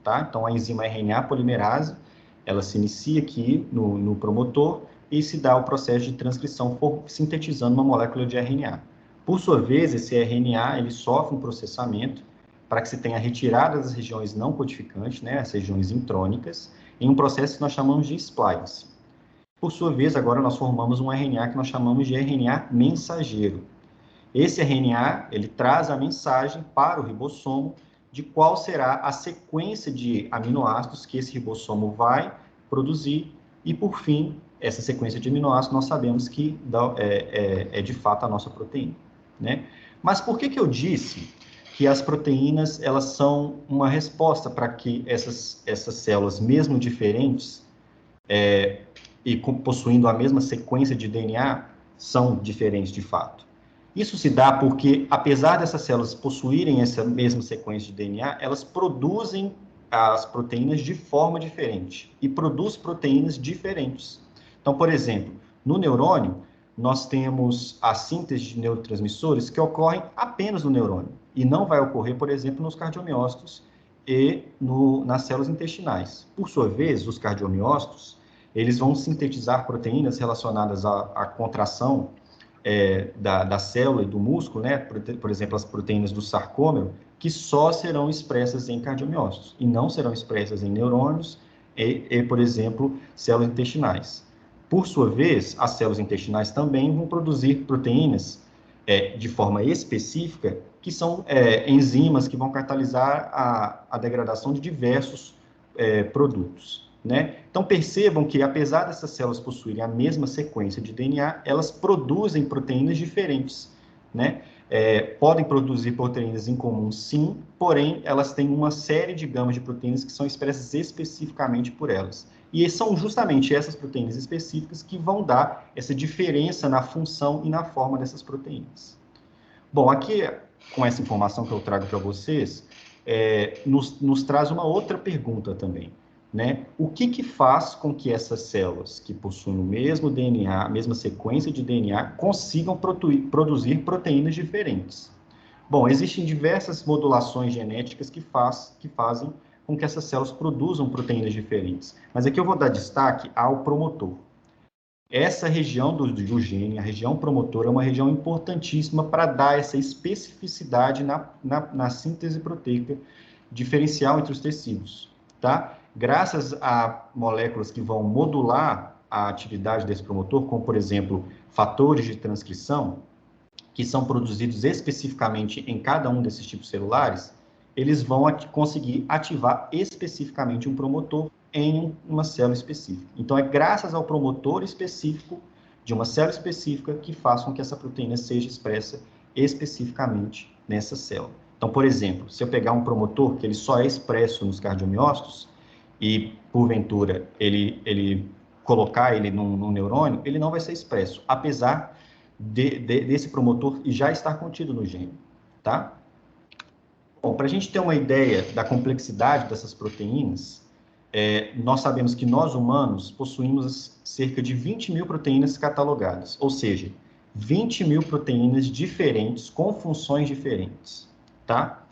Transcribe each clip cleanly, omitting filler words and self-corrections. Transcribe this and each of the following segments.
tá? Então, a enzima RNA polimerase, ela se inicia aqui no promotor e se dá o processo de transcrição sintetizando uma molécula de RNA. Por sua vez, esse RNA, ele sofre um processamento para que se tenha retirada das regiões não codificantes, né, as regiões intrônicas, em um processo que nós chamamos de splice. Por sua vez, agora nós formamos um RNA que nós chamamos de RNA mensageiro. Esse RNA, ele traz a mensagem para o ribossomo de qual será a sequência de aminoácidos que esse ribossomo vai produzir e, por fim, essa sequência de aminoácidos nós sabemos que é de fato a nossa proteína, né? Mas por que eu disse que as proteínas, elas são uma resposta para que essas células, mesmo diferentes, e possuindo a mesma sequência de DNA, são diferentes de fato? Isso se dá porque, apesar dessas células possuírem essa mesma sequência de DNA, elas produzem as proteínas de forma diferente e produzem proteínas diferentes. Então, por exemplo, no neurônio, nós temos a síntese de neurotransmissores que ocorrem apenas no neurônio e não vai ocorrer, por exemplo, nos cardiomiócitos e nas células intestinais. Por sua vez, os cardiomiócitos, eles vão sintetizar proteínas relacionadas à contração da célula e do músculo, né? Por exemplo, as proteínas do sarcômero, que só serão expressas em cardiomiócitos e não serão expressas em neurônios por exemplo, células intestinais. Por sua vez, as células intestinais também vão produzir proteínas de forma específica, que são enzimas que vão catalisar a degradação de diversos produtos, né? Então, percebam que, apesar dessas células possuírem a mesma sequência de DNA, elas produzem proteínas diferentes, né? Podem produzir proteínas em comum, sim, porém, elas têm uma série de gamas de proteínas que são expressas especificamente por elas. E são justamente essas proteínas específicas que vão dar essa diferença na função e na forma dessas proteínas. Bom, aqui, com essa informação que eu trago para vocês, nos traz uma outra pergunta também, né? O que faz com que essas células que possuem o mesmo DNA, a mesma sequência de DNA, consigam produzir proteínas diferentes? Bom, existem diversas modulações genéticas que fazem com que essas células produzam proteínas diferentes. Mas aqui eu vou dar destaque ao promotor. Essa região do gene, a região promotora, é uma região importantíssima para dar essa especificidade na síntese proteica diferencial entre os tecidos, tá? Graças a moléculas que vão modular a atividade desse promotor, como, por exemplo, fatores de transcrição, que são produzidos especificamente em cada um desses tipos celulares, eles vão conseguir ativar especificamente um promotor em uma célula específica. Então, é graças ao promotor específico de uma célula específica que faz com que essa proteína seja expressa especificamente nessa célula. Então, por exemplo, se eu pegar um promotor que ele só é expresso nos cardiomiócitos e, porventura, ele colocar ele num neurônio, ele não vai ser expresso, apesar desse promotor já estar contido no gene, tá? Bom, para a gente ter uma ideia da complexidade dessas proteínas, nós sabemos que nós humanos possuímos cerca de 20 mil proteínas catalogadas, ou seja, 20 mil proteínas diferentes com funções diferentes, tá?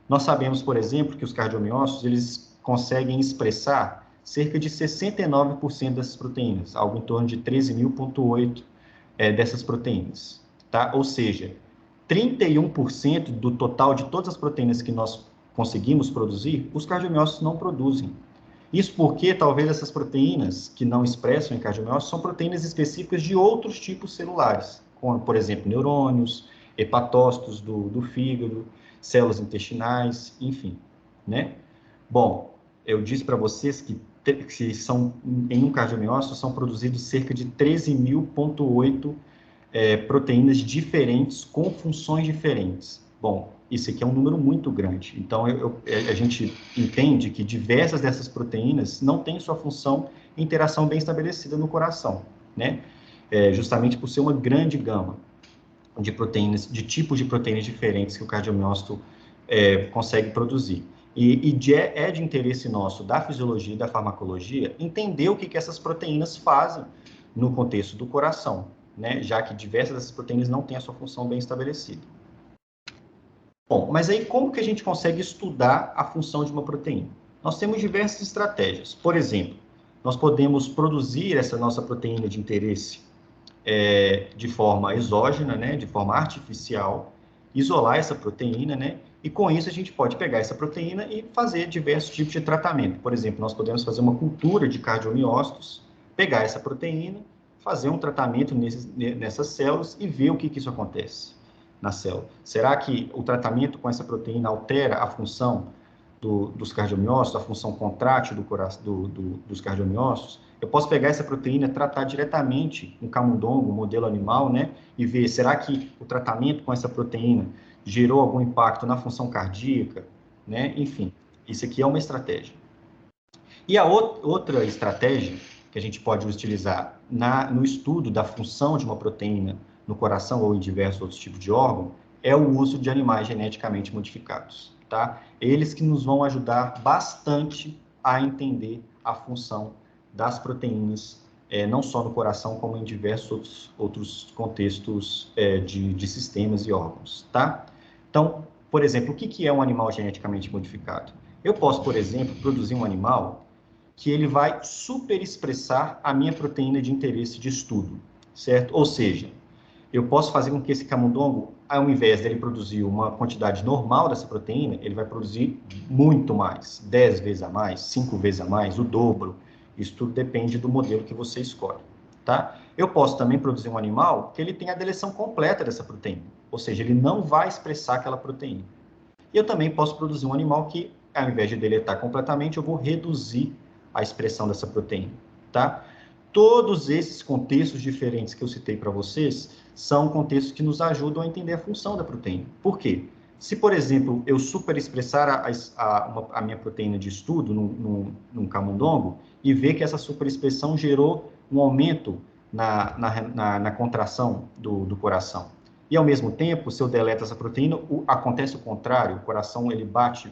Nós sabemos, por exemplo, que os cardiomiócitos, eles conseguem expressar cerca de 69% dessas proteínas, algo em torno de 13.000,8 dessas proteínas, tá? Ou seja, 31% do total de todas as proteínas que nós conseguimos produzir, os cardiomiócitos não produzem. Isso porque talvez essas proteínas que não expressam em cardiomiócitos são proteínas específicas de outros tipos celulares, como, por exemplo, neurônios, hepatócitos do fígado, células intestinais, enfim, né? Bom, eu disse para vocês que em um cardiomiócito são produzidos cerca de 13.000,8 proteínas diferentes com funções diferentes. Bom, isso aqui é um número muito grande. Então, a gente entende que diversas dessas proteínas não têm sua função e interação bem estabelecida no coração, né? Justamente por ser uma grande gama de proteínas, de tipos de proteínas diferentes que o cardiomiócito consegue produzir. E é de interesse nosso, da fisiologia e da farmacologia, entender o que essas proteínas fazem no contexto do coração, né? Já que diversas dessas proteínas não têm a sua função bem estabelecida. Bom, mas aí como que a gente consegue estudar a função de uma proteína? Nós temos diversas estratégias. Por exemplo, nós podemos produzir essa nossa proteína de interesse de forma exógena, né, de forma artificial, isolar essa proteína, né, e com isso a gente pode pegar essa proteína e fazer diversos tipos de tratamento. Por exemplo, nós podemos fazer uma cultura de cardiomiócitos, pegar essa proteína, fazer um tratamento nessas células e ver o que isso acontece na célula. Será que o tratamento com essa proteína altera a função dos cardiomiócitos, a função contrátil dos cardiomiócitos? Eu posso pegar essa proteína, tratar diretamente um camundongo, um modelo animal, né, e ver, será que o tratamento com essa proteína gerou algum impacto na função cardíaca, né? Enfim, isso aqui é uma estratégia. E a outra estratégia que a gente pode utilizar no estudo da função de uma proteína no coração ou em diversos outros tipos de órgão é o uso de animais geneticamente modificados, tá? Eles que nos vão ajudar bastante a entender a função das proteínas, não só no coração, como em diversos outros contextos de sistemas e órgãos, tá? Então, por exemplo, o que é um animal geneticamente modificado? Eu posso, por exemplo, produzir um animal que ele vai superexpressar a minha proteína de interesse de estudo, certo? Ou seja, eu posso fazer com que esse camundongo, ao invés dele produzir uma quantidade normal dessa proteína, ele vai produzir muito mais, 10 vezes a mais, 5 vezes a mais, o dobro. Isso tudo depende do modelo que você escolhe, tá? Eu posso também produzir um animal que ele tenha a deleção completa dessa proteína, ou seja, ele não vai expressar aquela proteína. E eu também posso produzir um animal que, ao invés de deletar completamente, eu vou reduzir a expressão dessa proteína, tá? Todos esses contextos diferentes que eu citei para vocês são contextos que nos ajudam a entender a função da proteína. Por quê? Se, por exemplo, eu superexpressar a minha proteína de estudo num camundongo e ver que essa superexpressão gerou um aumento na contração do coração. E, ao mesmo tempo, se eu deleto essa proteína, acontece o contrário, o coração ele bate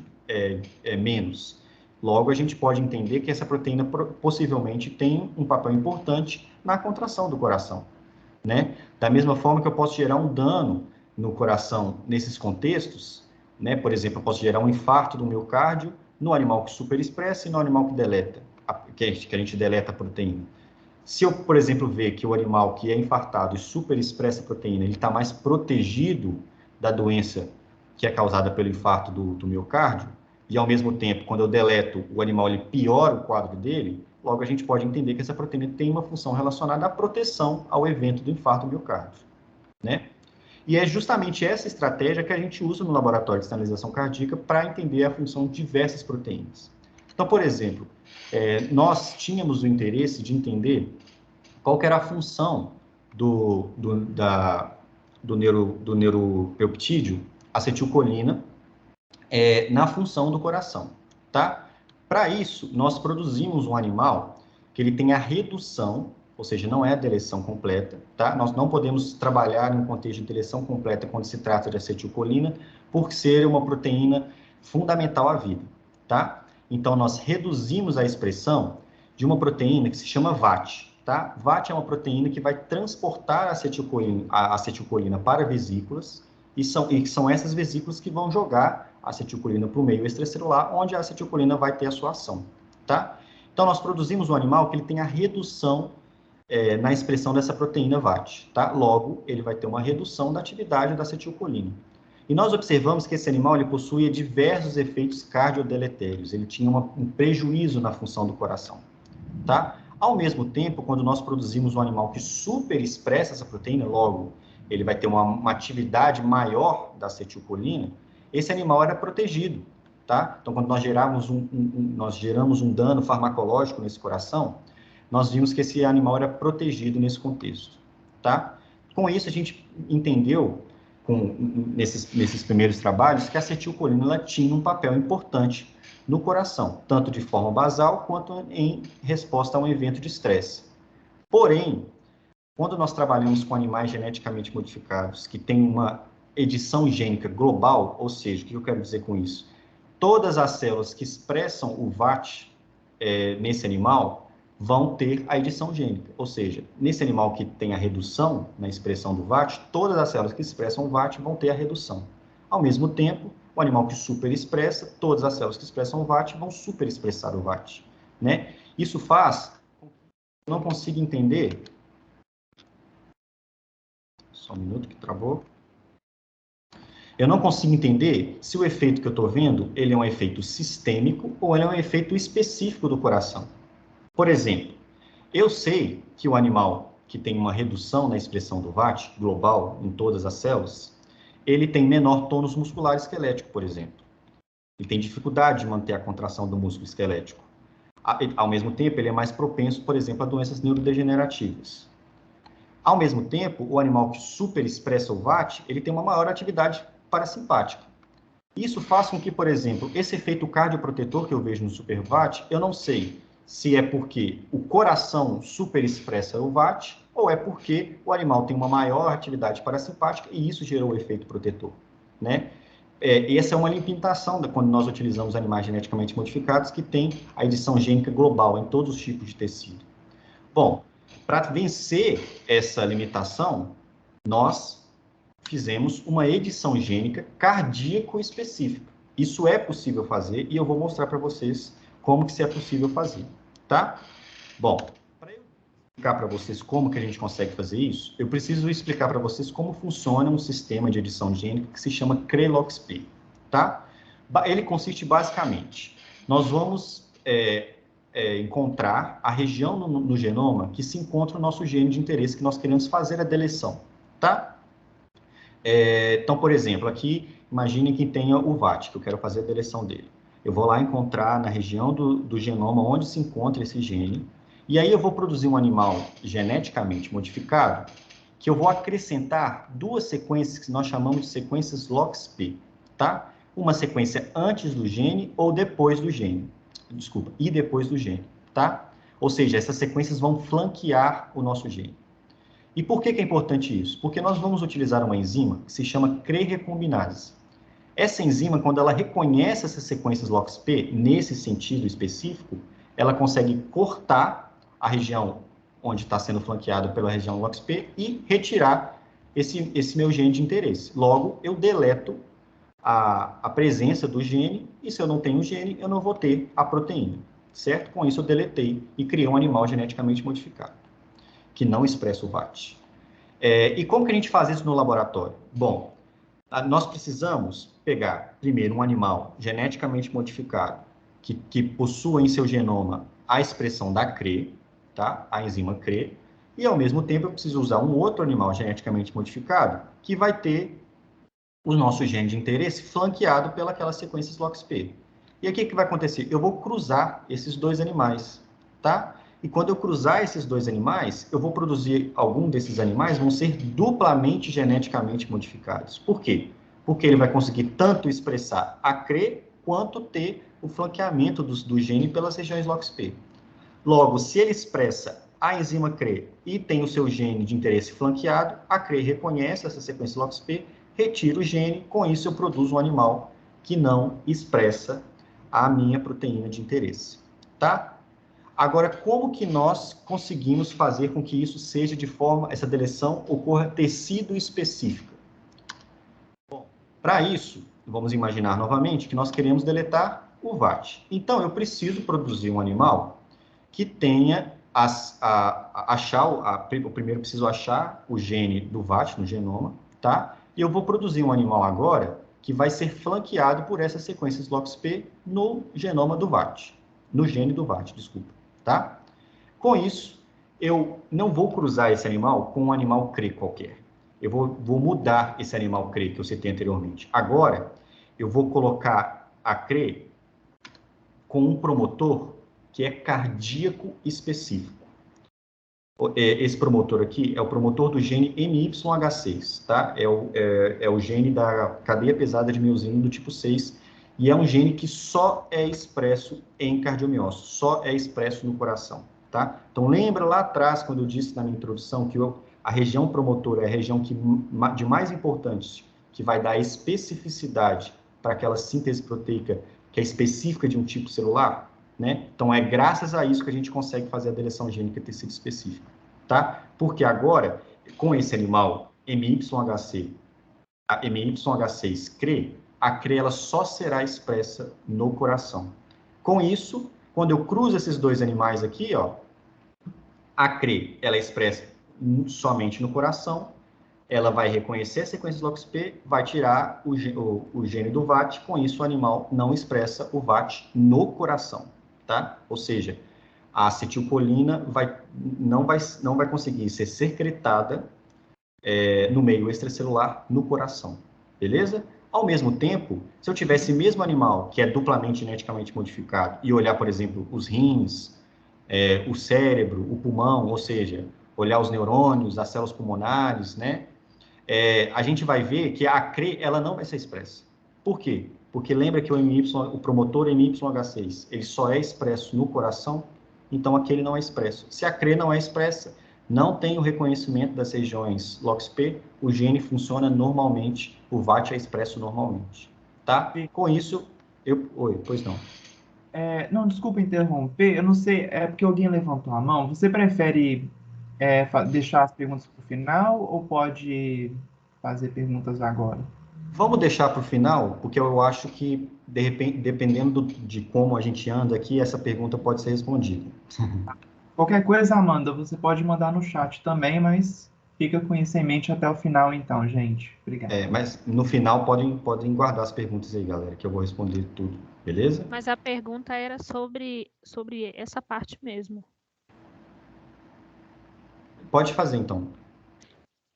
menos. Logo, a gente pode entender que essa proteína possivelmente tem um papel importante na contração do coração, né? Da mesma forma que eu posso gerar um dano no coração nesses contextos, né? Por exemplo, eu posso gerar um infarto do miocárdio no animal que superexpressa e no animal que deleta, que a gente deleta a proteína. Se eu, por exemplo, ver que o animal que é infartado e superexpressa a proteína, ele está mais protegido da doença que é causada pelo infarto do miocárdio, e ao mesmo tempo, quando eu deleto o animal, ele piora o quadro dele, logo a gente pode entender que essa proteína tem uma função relacionada à proteção ao evento do infarto do miocárdio, né? E é justamente essa estratégia que a gente usa no laboratório de sinalização cardíaca para entender a função de diversas proteínas. Então, por exemplo, nós tínhamos o interesse de entender qual que era a função do neuropeptídeo acetilcolina na função do coração, tá? Para isso, nós produzimos um animal que ele tem a redução, ou seja, não é a deleção completa, tá? Nós não podemos trabalhar em um contexto de deleção completa quando se trata de acetilcolina, por ser uma proteína fundamental à vida, tá? Então, nós reduzimos a expressão de uma proteína que se chama VAT, tá? VAT é uma proteína que vai transportar a acetilcolina para vesículas, e são essas vesículas que vão jogar a acetilcolina para o meio extracelular, onde a acetilcolina vai ter a sua ação, tá? Então, nós produzimos um animal que ele tem a redução na expressão dessa proteína VAT, tá? Logo, ele vai ter uma redução da atividade da acetilcolina. E nós observamos que esse animal ele possuía diversos efeitos cardiodeletérios, ele tinha um prejuízo na função do coração, tá? Ao mesmo tempo, quando nós produzimos um animal que superexpressa essa proteína, logo, ele vai ter uma atividade maior da acetilcolina, esse animal era protegido, tá? Então, quando nós geramos um dano farmacológico nesse coração, nós vimos que esse animal era protegido nesse contexto, tá? Com isso, a gente entendeu, nesses primeiros trabalhos, que a acetilcolina ela tinha um papel importante no coração, tanto de forma basal quanto em resposta a um evento de estresse. Porém, quando nós trabalhamos com animais geneticamente modificados, que têm uma edição gênica global, ou seja, o que eu quero dizer com isso? Todas as células que expressam o VAT nesse animal vão ter a edição gênica, ou seja, nesse animal que tem a redução na expressão do VAT, todas as células que expressam o VAT vão ter a redução. Ao mesmo tempo, O animal que superexpressa, todas as células que expressam o VAT vão superexpressar o VAT, né? Isso faz com que eu não consiga entender... Só um minuto que travou. Eu não consigo entender se o efeito que eu estou vendo, ele é um efeito sistêmico ou ele é um efeito específico do coração. Por exemplo, eu sei que o animal que tem uma redução na expressão do VAT global em todas as células, ele tem menor tônus muscular esquelético, por exemplo. Ele tem dificuldade de manter a contração do músculo esquelético. Ao mesmo tempo, ele é mais propenso, por exemplo, a doenças neurodegenerativas. Ao mesmo tempo, o animal que superexpressa o VAT, ele tem uma maior atividade parasimpática. Isso faz com que, por exemplo, esse efeito cardioprotetor que eu vejo no super-VAT, eu não sei se é porque o coração superexpressa o VAT ou é porque o animal tem uma maior atividade parasimpática e isso gerou o efeito protetor, né? Essa é uma limitação quando nós utilizamos animais geneticamente modificados que tem a edição gênica global em todos os tipos de tecido. Bom, para vencer essa limitação, nós fizemos uma edição gênica cardíaco específica. Isso é possível fazer e eu vou mostrar para vocês como que isso é possível fazer, tá? Bom, para eu explicar para vocês como que a gente consegue fazer isso, eu preciso explicar para vocês como funciona um sistema de edição gênica que se chama CRE-LOXP, tá? Ele consiste basicamente, nós vamos encontrar a região no genoma que se encontra o nosso gene de interesse que nós queremos fazer a deleção, tá? Então, por exemplo, aqui, imagine que tenha o VAT, que eu quero fazer a deleção dele. Eu vou lá encontrar na região do genoma onde se encontra esse gene, e aí eu vou produzir um animal geneticamente modificado, que eu vou acrescentar duas sequências que nós chamamos de sequências LOXP, tá? Uma sequência antes do gene ou depois do gene. Desculpa, e depois do gene, tá? Ou seja, essas sequências vão flanquear o nosso gene. E por que é importante isso? Porque nós vamos utilizar uma enzima que se chama CRE-recombinase. Essa enzima, quando ela reconhece essas sequências LOXP, nesse sentido específico, ela consegue cortar a região onde está sendo flanqueado pela região LOXP e retirar esse meu gene de interesse. Logo, eu deleto a presença do gene, e se eu não tenho o gene, eu não vou ter a proteína, certo? Com isso, eu deletei e criei um animal geneticamente modificado, que não expressa o VAT. E como que a gente faz isso no laboratório? Bom, nós precisamos pegar, primeiro, um animal geneticamente modificado, que possua em seu genoma a expressão da CRE, tá? A enzima CRE, e ao mesmo tempo eu preciso usar um outro animal geneticamente modificado, que vai ter o nosso gene de interesse flanqueado pelas sequências LOXP. E aqui o que vai acontecer? Eu vou cruzar esses dois animais, tá? E quando eu cruzar esses dois animais, eu vou produzir, algum desses animais vão ser duplamente geneticamente modificados. Por quê? Porque ele vai conseguir tanto expressar a CRE, quanto ter o flanqueamento do gene pelas regiões LOXP. Logo, se ele expressa a enzima CRE e tem o seu gene de interesse flanqueado, a CRE reconhece essa sequência LOXP, retira o gene, com isso eu produzo um animal que não expressa a minha proteína de interesse, tá? Agora, como que nós conseguimos fazer com que isso seja de forma, essa deleção ocorra tecido específica? Bom, para isso, vamos imaginar novamente que nós queremos deletar o VAT. Então, eu preciso produzir um animal que tenha, eu primeiro preciso achar o gene do VAT no genoma, tá? E eu vou produzir um animal agora que vai ser flanqueado por essas sequências LOXP no genoma do VAT, no gene do VAT, desculpa, tá? Com isso, eu não vou cruzar esse animal com um animal CRE qualquer. Eu vou mudar esse animal CRE que eu citei anteriormente. Agora, eu vou colocar a CRE com um promotor que é cardíaco específico. Esse promotor aqui é o promotor do gene MYH6, tá? É o gene da cadeia pesada de miosina do tipo 6, e é um gene que só é expresso em cardiomiócito, só é expresso no coração, tá? Então, lembra lá atrás, quando eu disse na minha introdução, que a região promotora é a região de mais importante, que vai dar especificidade para aquela síntese proteica que é específica de um tipo celular? Né? Então, é graças a isso que a gente consegue fazer a deleção gênica tecido específico, tá? Porque agora, com esse animal MYHC, a MYH6 CRE, a CRE ela só será expressa no coração. Com isso, quando eu cruzo esses dois animais aqui, ó, a CRE ela é expressa somente no coração, ela vai reconhecer a sequência LOXP, vai tirar o gene do VAT, com isso o animal não expressa o VAT no coração, tá? Ou seja, a acetilcolina não vai conseguir ser secretada no meio extracelular, no coração, beleza? Ao mesmo tempo, se eu tivesse mesmo animal que é duplamente geneticamente modificado e olhar, por exemplo, os rins, o cérebro, o pulmão, ou seja, olhar os neurônios, as células pulmonares, né? A gente vai ver que a CRE ela não vai ser expressa. Por quê? Porque lembra que o promotor MYH6, ele só é expresso no coração, então aquele não é expresso. Se a CRE não é expressa, não tem o reconhecimento das regiões LOXP, o gene funciona normalmente, o VAT é expresso normalmente, tá? Com isso, Oi, pois não. Não, desculpa interromper, eu não sei, é porque alguém levantou a mão. Você prefere deixar as perguntas para o final ou pode fazer perguntas agora? Vamos deixar para o final, porque eu acho que, de repente, dependendo de como a gente anda aqui, essa pergunta pode ser respondida. Qualquer coisa, Amanda, você pode mandar no chat também, mas fica com isso em mente até o final, então, gente. Obrigado. Mas no final podem guardar as perguntas aí, galera, que eu vou responder tudo, beleza? Mas a pergunta era sobre essa parte mesmo. Pode fazer, então.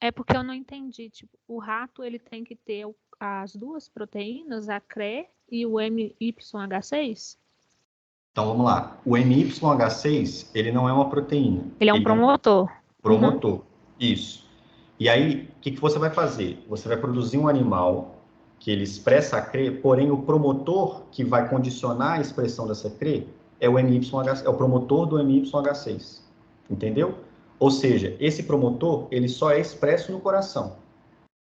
É porque eu não entendi. Tipo, o rato ele tem que ter as duas proteínas, a CRE e o MYH6? Então, vamos lá. O MYH6, ele não é uma proteína. Ele é um promotor. Promotor. Isso. E aí, o que você vai fazer? Você vai produzir um animal que ele expressa a CRE, porém o promotor que vai condicionar a expressão dessa CRE é é o promotor do MYH6. Entendeu? Ou seja, esse promotor, ele só é expresso no coração.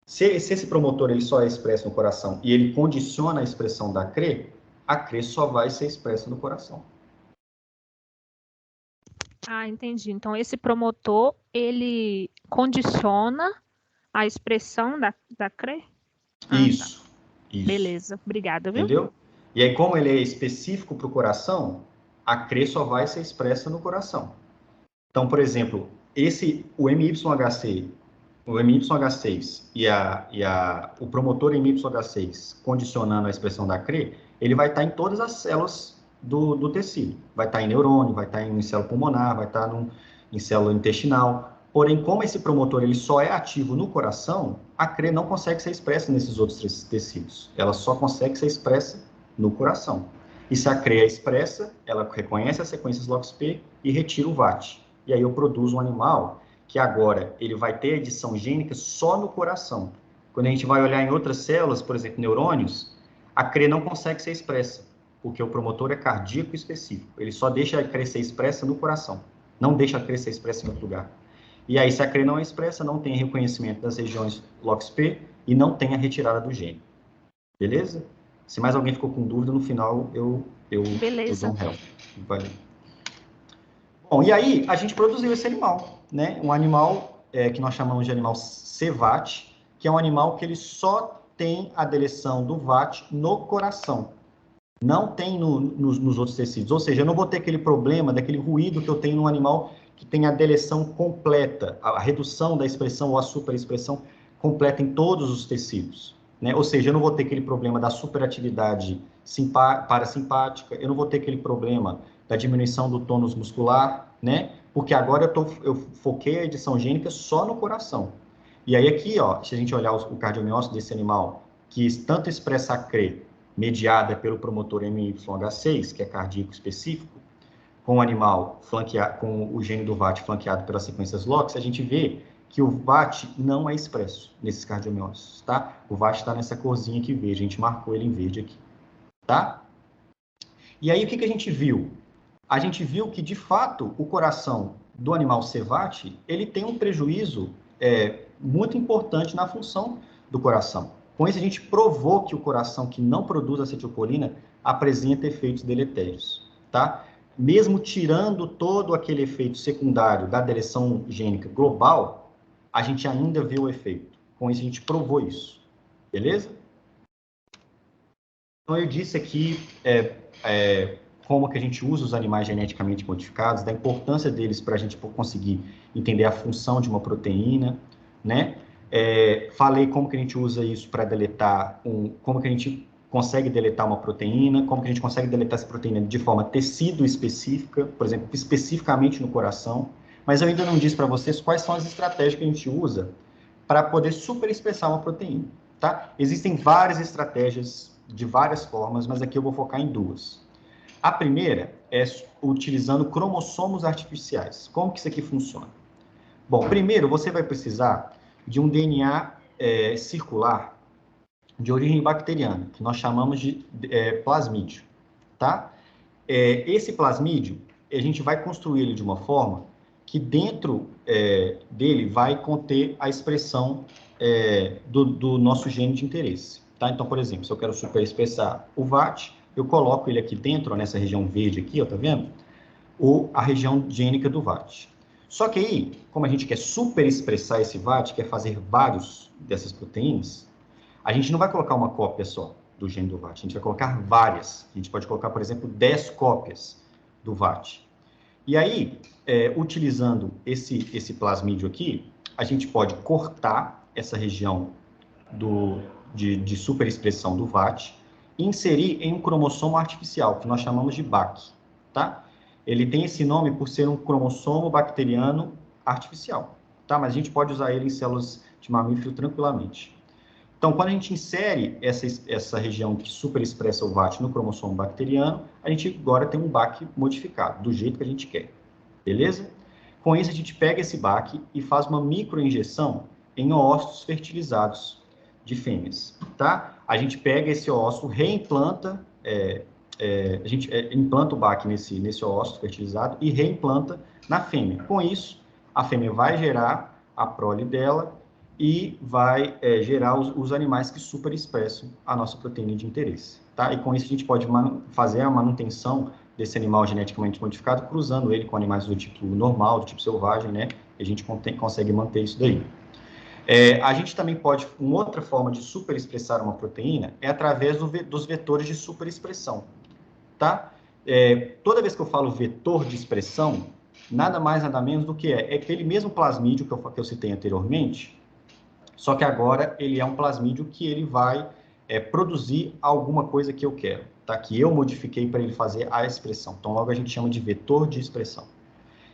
Se esse promotor ele só é expresso no coração e ele condiciona a expressão da CRE, a CRE só vai ser expressa no coração. Ah, entendi. Então, esse promotor, ele condiciona a expressão da CRE? Isso, Tá. isso. Beleza, obrigada, viu? Entendeu? E aí, como ele é específico para o coração, a CRE só vai ser expressa no coração. Então, por exemplo, o MYHC, o MYH6 o promotor MYH6 condicionando a expressão da CRE, ele vai estar em todas as células do tecido. Vai estar em neurônio, vai estar em célula pulmonar, vai estar em célula intestinal. Porém, como esse promotor ele só é ativo no coração, a CRE não consegue ser expressa nesses outros tecidos. Ela só consegue ser expressa no coração. E se a CRE é expressa, ela reconhece as sequências LOXP e retira o VAT. E aí eu produzo um animal que agora ele vai ter edição gênica só no coração. Quando a gente vai olhar em outras células, por exemplo, neurônios, a CRE não consegue ser expressa, porque o promotor é cardíaco específico. Ele só deixa a CRE ser expressa no coração, não deixa a CRE ser expressa em outro lugar. E aí, se a CRE não é expressa, não tem reconhecimento das regiões LOXP e não tem a retirada do gene. Beleza? Se mais alguém ficou com dúvida, no final eu dou um help. Valeu. Bom, e aí a gente produziu esse animal, né? Um animal que nós chamamos de animal CVAT, que é um animal que ele só tem a deleção do VAT no coração. Não tem nos outros tecidos. Ou seja, eu não vou ter aquele problema daquele ruído que eu tenho no animal que tem a deleção completa, a redução da expressão ou a superexpressão completa em todos os tecidos. Né? Ou seja, eu não vou ter aquele problema da superatividade parasimpática, eu não vou ter aquele problema da diminuição do tônus muscular, né? Porque agora eu foquei a edição gênica só no coração. E aí aqui, ó, se a gente olhar o cardiomiócito desse animal, que tanto expressa a CRE, mediada pelo promotor MYH6, que é cardíaco específico, com o animal flanqueado, com o gene do VAT flanqueado pelas sequências LOX, a gente vê que o VAT não é expresso nesses cardiomiócitos, tá? O VAT está nessa corzinha aqui verde, a gente marcou ele em verde aqui, tá? E aí, o que a gente viu? A gente viu que, de fato, o coração do animal CVAT, ele tem um prejuízo muito importante na função do coração. Com isso, a gente provou que o coração que não produz acetilcolina apresenta efeitos deletérios, tá? Mesmo tirando todo aquele efeito secundário da deleção gênica global, a gente ainda vê o efeito. Com isso, a gente provou isso. Beleza? Então, eu disse aqui como que a gente usa os animais geneticamente modificados, da importância deles para a gente conseguir entender a função de uma proteína, né? Falei como que a gente usa isso para deletar, como que a gente consegue deletar uma proteína, como que a gente consegue deletar essa proteína de forma tecido específica, por exemplo, especificamente no coração, mas eu ainda não disse para vocês quais são as estratégias que a gente usa para poder superexpressar uma proteína, tá? Existem várias estratégias de várias formas, mas aqui eu vou focar em duas. A primeira é utilizando cromossomos artificiais. Como que isso aqui funciona? Bom, primeiro você vai precisar de um DNA circular de origem bacteriana, que nós chamamos de plasmídio, tá? Esse plasmídio, a gente vai construir ele de uma forma que dentro dele vai conter a expressão do nosso gene de interesse, tá? Então, por exemplo, se eu quero superexpressar o VAT, eu coloco ele aqui dentro, ó, nessa região verde aqui, ó, tá vendo? A região gênica do VAT. Só que aí, como a gente quer superexpressar esse VAT, quer fazer vários dessas proteínas, a gente não vai colocar uma cópia só do gene do VAT, a gente vai colocar várias. A gente pode colocar, por exemplo, 10 cópias do VAT. E aí, utilizando esse plasmídio aqui, a gente pode cortar essa região de superexpressão do VAT e inserir em um cromossomo artificial, que nós chamamos de BAC, tá? Ele tem esse nome por ser um cromossomo bacteriano artificial, tá? Mas a gente pode usar ele em células de mamífero tranquilamente. Então, quando a gente insere essa região que superexpressa o VAT no cromossomo bacteriano, a gente agora tem um BAC modificado, do jeito que a gente quer, beleza? Com isso, a gente pega esse BAC e faz uma microinjeção em ócitos fertilizados de fêmeas, tá? A gente pega esse óssito, reimplanta, a gente implanta o BAC nesse óssito fertilizado e reimplanta na fêmea. Com isso, a fêmea vai gerar a prole dela e vai gerar os animais que superexpressam a nossa proteína de interesse, tá? E com isso a gente pode fazer a manutenção desse animal geneticamente modificado, cruzando ele com animais do tipo normal, do tipo selvagem, né? E a gente consegue manter isso daí. A gente também pode, uma outra forma de superexpressar uma proteína é através dos vetores de superexpressão, tá? Toda vez que eu falo vetor de expressão, nada mais, nada menos do que aquele mesmo plasmídio que eu citei anteriormente, só que agora ele é um plasmídio que ele vai produzir alguma coisa que eu quero, tá? Que eu modifiquei para ele fazer a expressão. Então, logo a gente chama de vetor de expressão.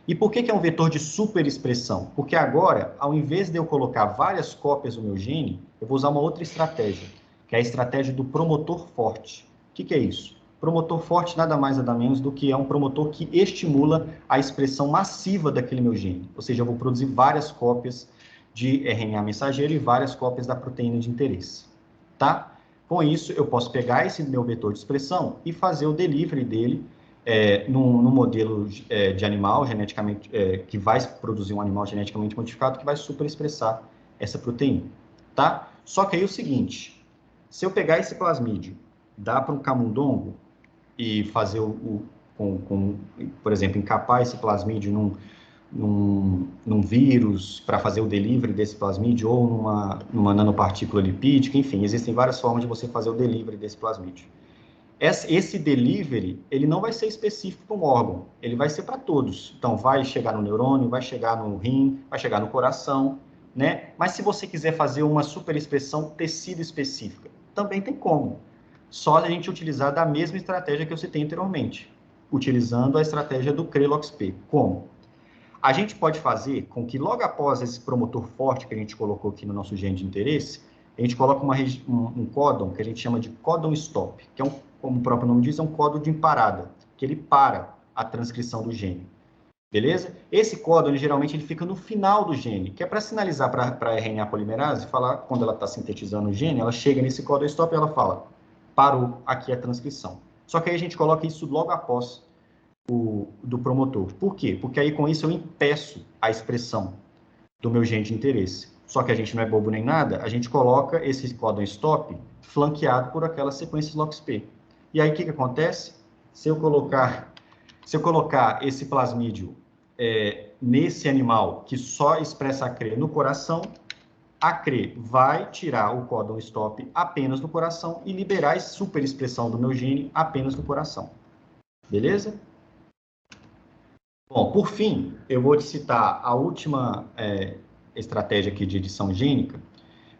E por que é um vetor de superexpressão? Porque agora, ao invés de eu colocar várias cópias do meu gene, eu vou usar uma outra estratégia, que é a estratégia do promotor forte. O que é isso? Promotor forte nada mais nada menos do que é um promotor que estimula a expressão massiva daquele meu gene. Ou seja, eu vou produzir várias cópias de RNA mensageiro e várias cópias da proteína de interesse, tá? Com isso, eu posso pegar esse meu vetor de expressão e fazer o delivery dele num modelo de animal geneticamente, que vai produzir um animal geneticamente modificado que vai superexpressar essa proteína, tá? Só que aí é o seguinte, se eu pegar esse plasmídio, dar para um camundongo e fazer por exemplo, encapar esse plasmídio num vírus para fazer o delivery desse plasmídio ou numa nanopartícula lipídica, enfim, existem várias formas de você fazer o delivery desse plasmídio. Esse delivery, ele não vai ser específico para um órgão, ele vai ser para todos. Então, vai chegar no neurônio, vai chegar no rim, vai chegar no coração, né? Mas se você quiser fazer uma superexpressão tecido específica, também tem como. Só a gente utilizar da mesma estratégia que eu citei anteriormente, utilizando a estratégia do CRELOX-P. Como? A gente pode fazer com que logo após esse promotor forte que a gente colocou aqui no nosso gene de interesse, a gente coloca um códon que a gente chama de códon stop, que é como o próprio nome diz, é um códon de parada, que ele para a transcrição do gene. Beleza? Esse códon, geralmente, ele fica no final do gene, que é para sinalizar para a RNA polimerase, falar, quando ela está sintetizando o gene, ela chega nesse códon stop e ela fala, parou aqui a transcrição. Só que aí a gente coloca isso logo após do promotor. Por quê? Porque aí com isso eu impeço a expressão do meu gene de interesse. Só que a gente não é bobo nem nada, a gente coloca esse códon stop flanqueado por aquelas sequências LOXP. E aí o que acontece? Se eu colocar esse plasmídio nesse animal que só expressa a CRE no coração, a CRE vai tirar o códon stop apenas no coração e liberar a superexpressão do meu gene apenas no coração. Beleza? Bom, por fim, eu vou te citar a última estratégia aqui de edição gênica.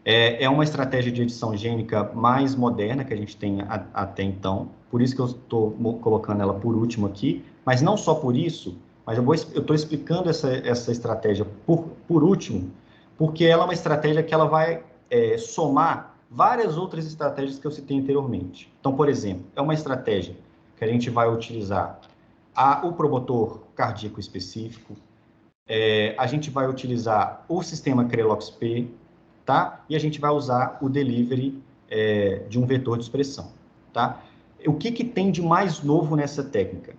É uma estratégia de edição gênica mais moderna que a gente tem até então, por isso que eu estou colocando ela por último aqui, mas não só por isso, mas eu estou explicando essa estratégia por último, porque ela é uma estratégia que ela vai somar várias outras estratégias que eu citei anteriormente. Então, por exemplo, é uma estratégia que a gente vai utilizar o promotor cardíaco específico, a gente vai utilizar o sistema CRE-LOXP, tá? E a gente vai usar o delivery de um vetor de expressão, tá? O que tem de mais novo nessa técnica?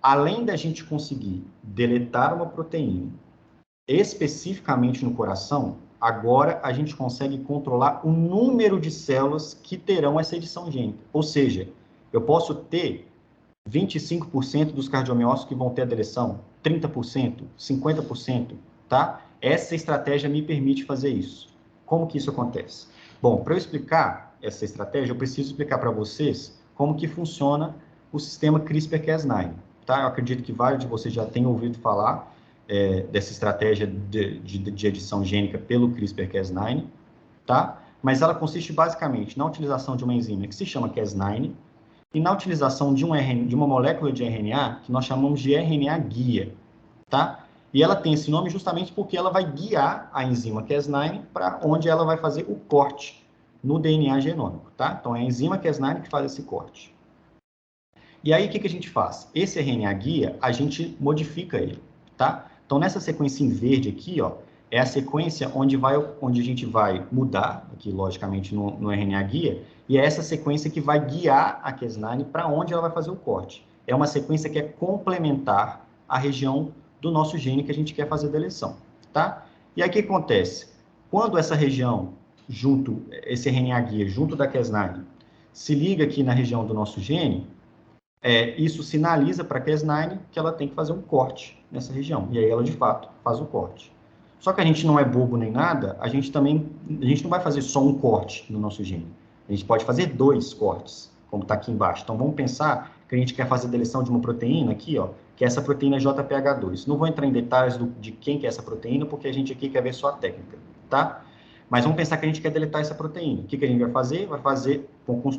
Além da gente conseguir deletar uma proteína especificamente no coração, agora a gente consegue controlar o número de células que terão essa edição gênica. Ou seja, eu posso ter 25% dos cardiomiócitos que vão ter a deleção, 30%, 50%, tá? Essa estratégia me permite fazer isso. Como que isso acontece? Bom, para eu explicar essa estratégia, eu preciso explicar para vocês como que funciona o sistema CRISPR-Cas9, tá? Eu acredito que vários de vocês já tenham ouvido falar dessa estratégia de edição gênica pelo CRISPR-Cas9, tá? Mas ela consiste basicamente na utilização de uma enzima que se chama Cas9 e na utilização de uma molécula de RNA que nós chamamos de RNA guia, tá? E ela tem esse nome justamente porque ela vai guiar a enzima Cas9 para onde ela vai fazer o corte no DNA genômico, tá? Então, é a enzima Cas9 que faz esse corte. E aí, o que a gente faz? Esse RNA guia, a gente modifica ele, tá? Então, nessa sequência em verde aqui, ó, é a sequência onde a gente vai mudar, aqui, logicamente, no RNA guia, e é essa sequência que vai guiar a Cas9 para onde ela vai fazer o corte. É uma sequência que é complementar à região do nosso gene que a gente quer fazer deleção, tá? E aí o que acontece? Quando essa região, esse RNA guia junto da Cas9, se liga aqui na região do nosso gene, isso sinaliza para a Cas9 que ela tem que fazer um corte nessa região, e aí ela de fato faz o corte. Só que a gente não é bobo nem nada, a gente não vai fazer só um corte no nosso gene, a gente pode fazer 2 cortes, como está aqui embaixo. Então vamos pensar que a gente quer fazer deleção de uma proteína aqui, ó, que é essa proteína JPH2. Não vou entrar em detalhes de quem que é essa proteína, porque a gente aqui quer ver só a técnica, tá? Mas vamos pensar que a gente quer deletar essa proteína. O que a gente vai fazer?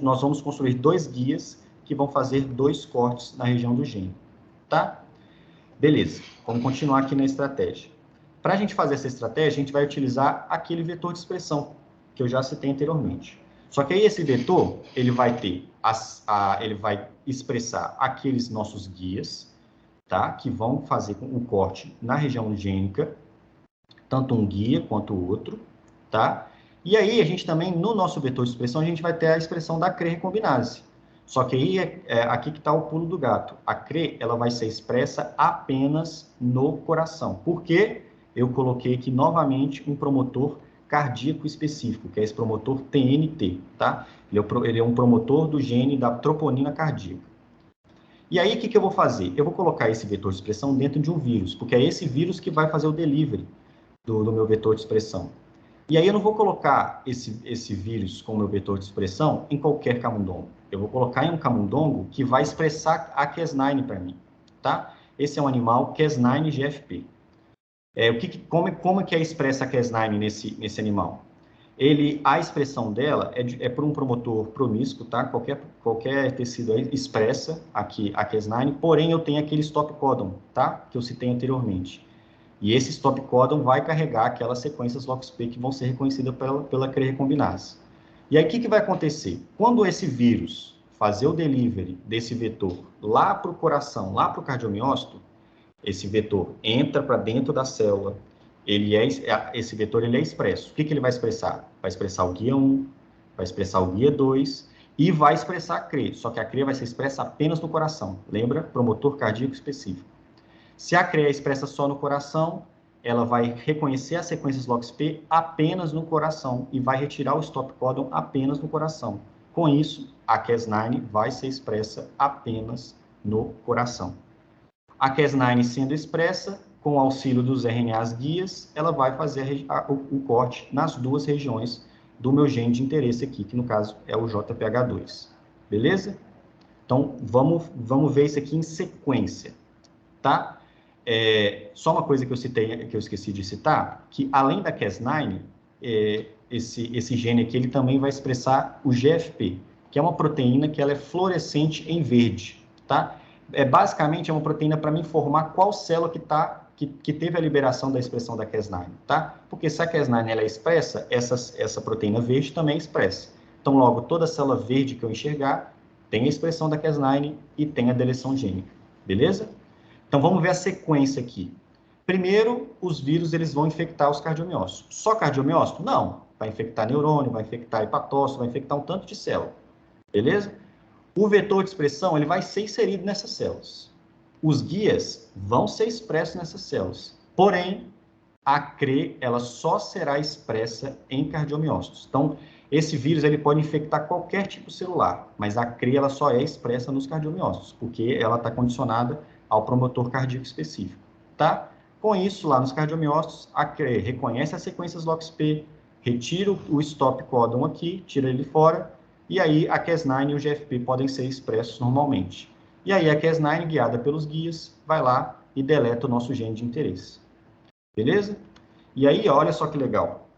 Nós vamos construir 2 guias que vão fazer 2 cortes na região do gene, tá? Beleza, vamos continuar aqui na estratégia. Para a gente fazer essa estratégia, a gente vai utilizar aquele vetor de expressão que eu já citei anteriormente. Só que aí esse vetor, ele vai expressar aqueles nossos guias, tá? Que vão fazer um corte na região gênica, tanto um guia quanto o outro, tá? E aí a gente também, no nosso vetor de expressão, a gente vai ter a expressão da CRE recombinase. Só que aí aqui que está o pulo do gato. A CRE, ela vai ser expressa apenas no coração. Por quê? Eu coloquei aqui novamente um promotor cardíaco específico, que é esse promotor TNT, tá? Ele é um promotor do gene da troponina cardíaca. E aí, o que eu vou fazer? Eu vou colocar esse vetor de expressão dentro de um vírus, porque é esse vírus que vai fazer o delivery do meu vetor de expressão. E aí eu não vou colocar esse vírus com o meu vetor de expressão em qualquer camundongo. Eu vou colocar em um camundongo que vai expressar a Cas9 para mim, tá? Esse é um animal Cas9-GFP. Como que é expressa a Cas9 nesse animal? A expressão dela é por um promotor promíscuo, tá? Qualquer tecido aí expressa aqui a Cas9, porém eu tenho aquele stop codon, tá? Que eu citei anteriormente. E esse stop codon vai carregar aquelas sequências LOXP que vão ser reconhecidas pela CRE recombinase. E aí o que vai acontecer? Quando esse vírus fazer o delivery desse vetor lá para o coração, lá para o cardiomiócito, esse vetor entra para dentro da célula, esse vetor ele é expresso. O que ele vai expressar? Vai expressar o guia 1, vai expressar o guia 2 e vai expressar a CRE, só que a CRE vai ser expressa apenas no coração. Lembra? Promotor cardíaco específico. Se a CRE é expressa só no coração, ela vai reconhecer as sequências LOXP apenas no coração e vai retirar o stop codon apenas no coração. Com isso, a Cas9 vai ser expressa apenas no coração. A Cas9 sendo expressa, com o auxílio dos RNAs guias, ela vai fazer o corte nas duas regiões do meu gene de interesse aqui, que no caso é o JPH2. Beleza? Então, vamos ver isso aqui em sequência, tá? Só uma coisa que eu esqueci de citar, que além da Cas9, esse gene aqui, ele também vai expressar o GFP, que é uma proteína que ela é fluorescente em verde, tá? Basicamente, é uma proteína para me informar qual célula que teve a liberação da expressão da Cas9, tá? Porque se a Cas9 ela é expressa, essa proteína verde também é expressa. Então, logo, toda célula verde que eu enxergar tem a expressão da Cas9 e tem a deleção gênica, beleza? Então, vamos ver a sequência aqui. Primeiro, os vírus eles vão infectar os cardiomiócitos. Só cardiomiócito? Não. Vai infectar neurônio, vai infectar hepatócito, vai infectar um tanto de célula, beleza? O vetor de expressão ele vai ser inserido nessas células. Os guias vão ser expressos nessas células. Porém, a CRE ela só será expressa em cardiomiócitos. Então, esse vírus ele pode infectar qualquer tipo celular, mas a CRE ela só é expressa nos cardiomiócitos, porque ela está condicionada ao promotor cardíaco específico, tá? Com isso, lá nos cardiomiócitos, a CRE reconhece as sequências LOXP, retira o stop codon aqui, tira ele fora, e aí a Cas9 e o GFP podem ser expressos normalmente. E aí a Cas9, guiada pelos guias, vai lá e deleta o nosso gene de interesse. Beleza? E aí, olha só que legal.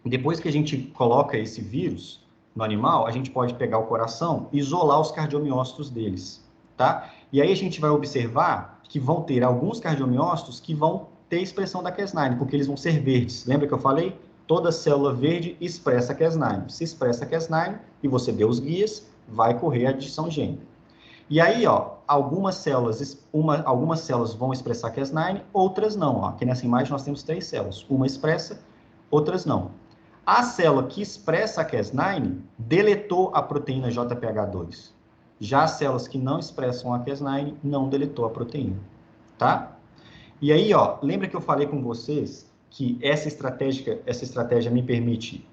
Depois que a gente coloca esse vírus no animal, a gente pode pegar o coração e isolar os cardiomiócitos deles, tá? E aí a gente vai observar que vão ter alguns cardiomiócitos que vão ter expressão da Cas9, porque eles vão ser verdes. Lembra que eu falei? Toda célula verde expressa Cas9. Se expressa Cas9 e você deu os guias, vai correr a adição gênica. E aí, ó, algumas células vão expressar Cas9, outras não. Ó. Aqui nessa imagem nós temos 3 células. Uma expressa, outras não. A célula que expressa a Cas9 deletou a proteína JPH2. Já as células que não expressam a Cas9 não deletou a proteína, tá? E aí, ó, lembra que eu falei com vocês que essa estratégia me permite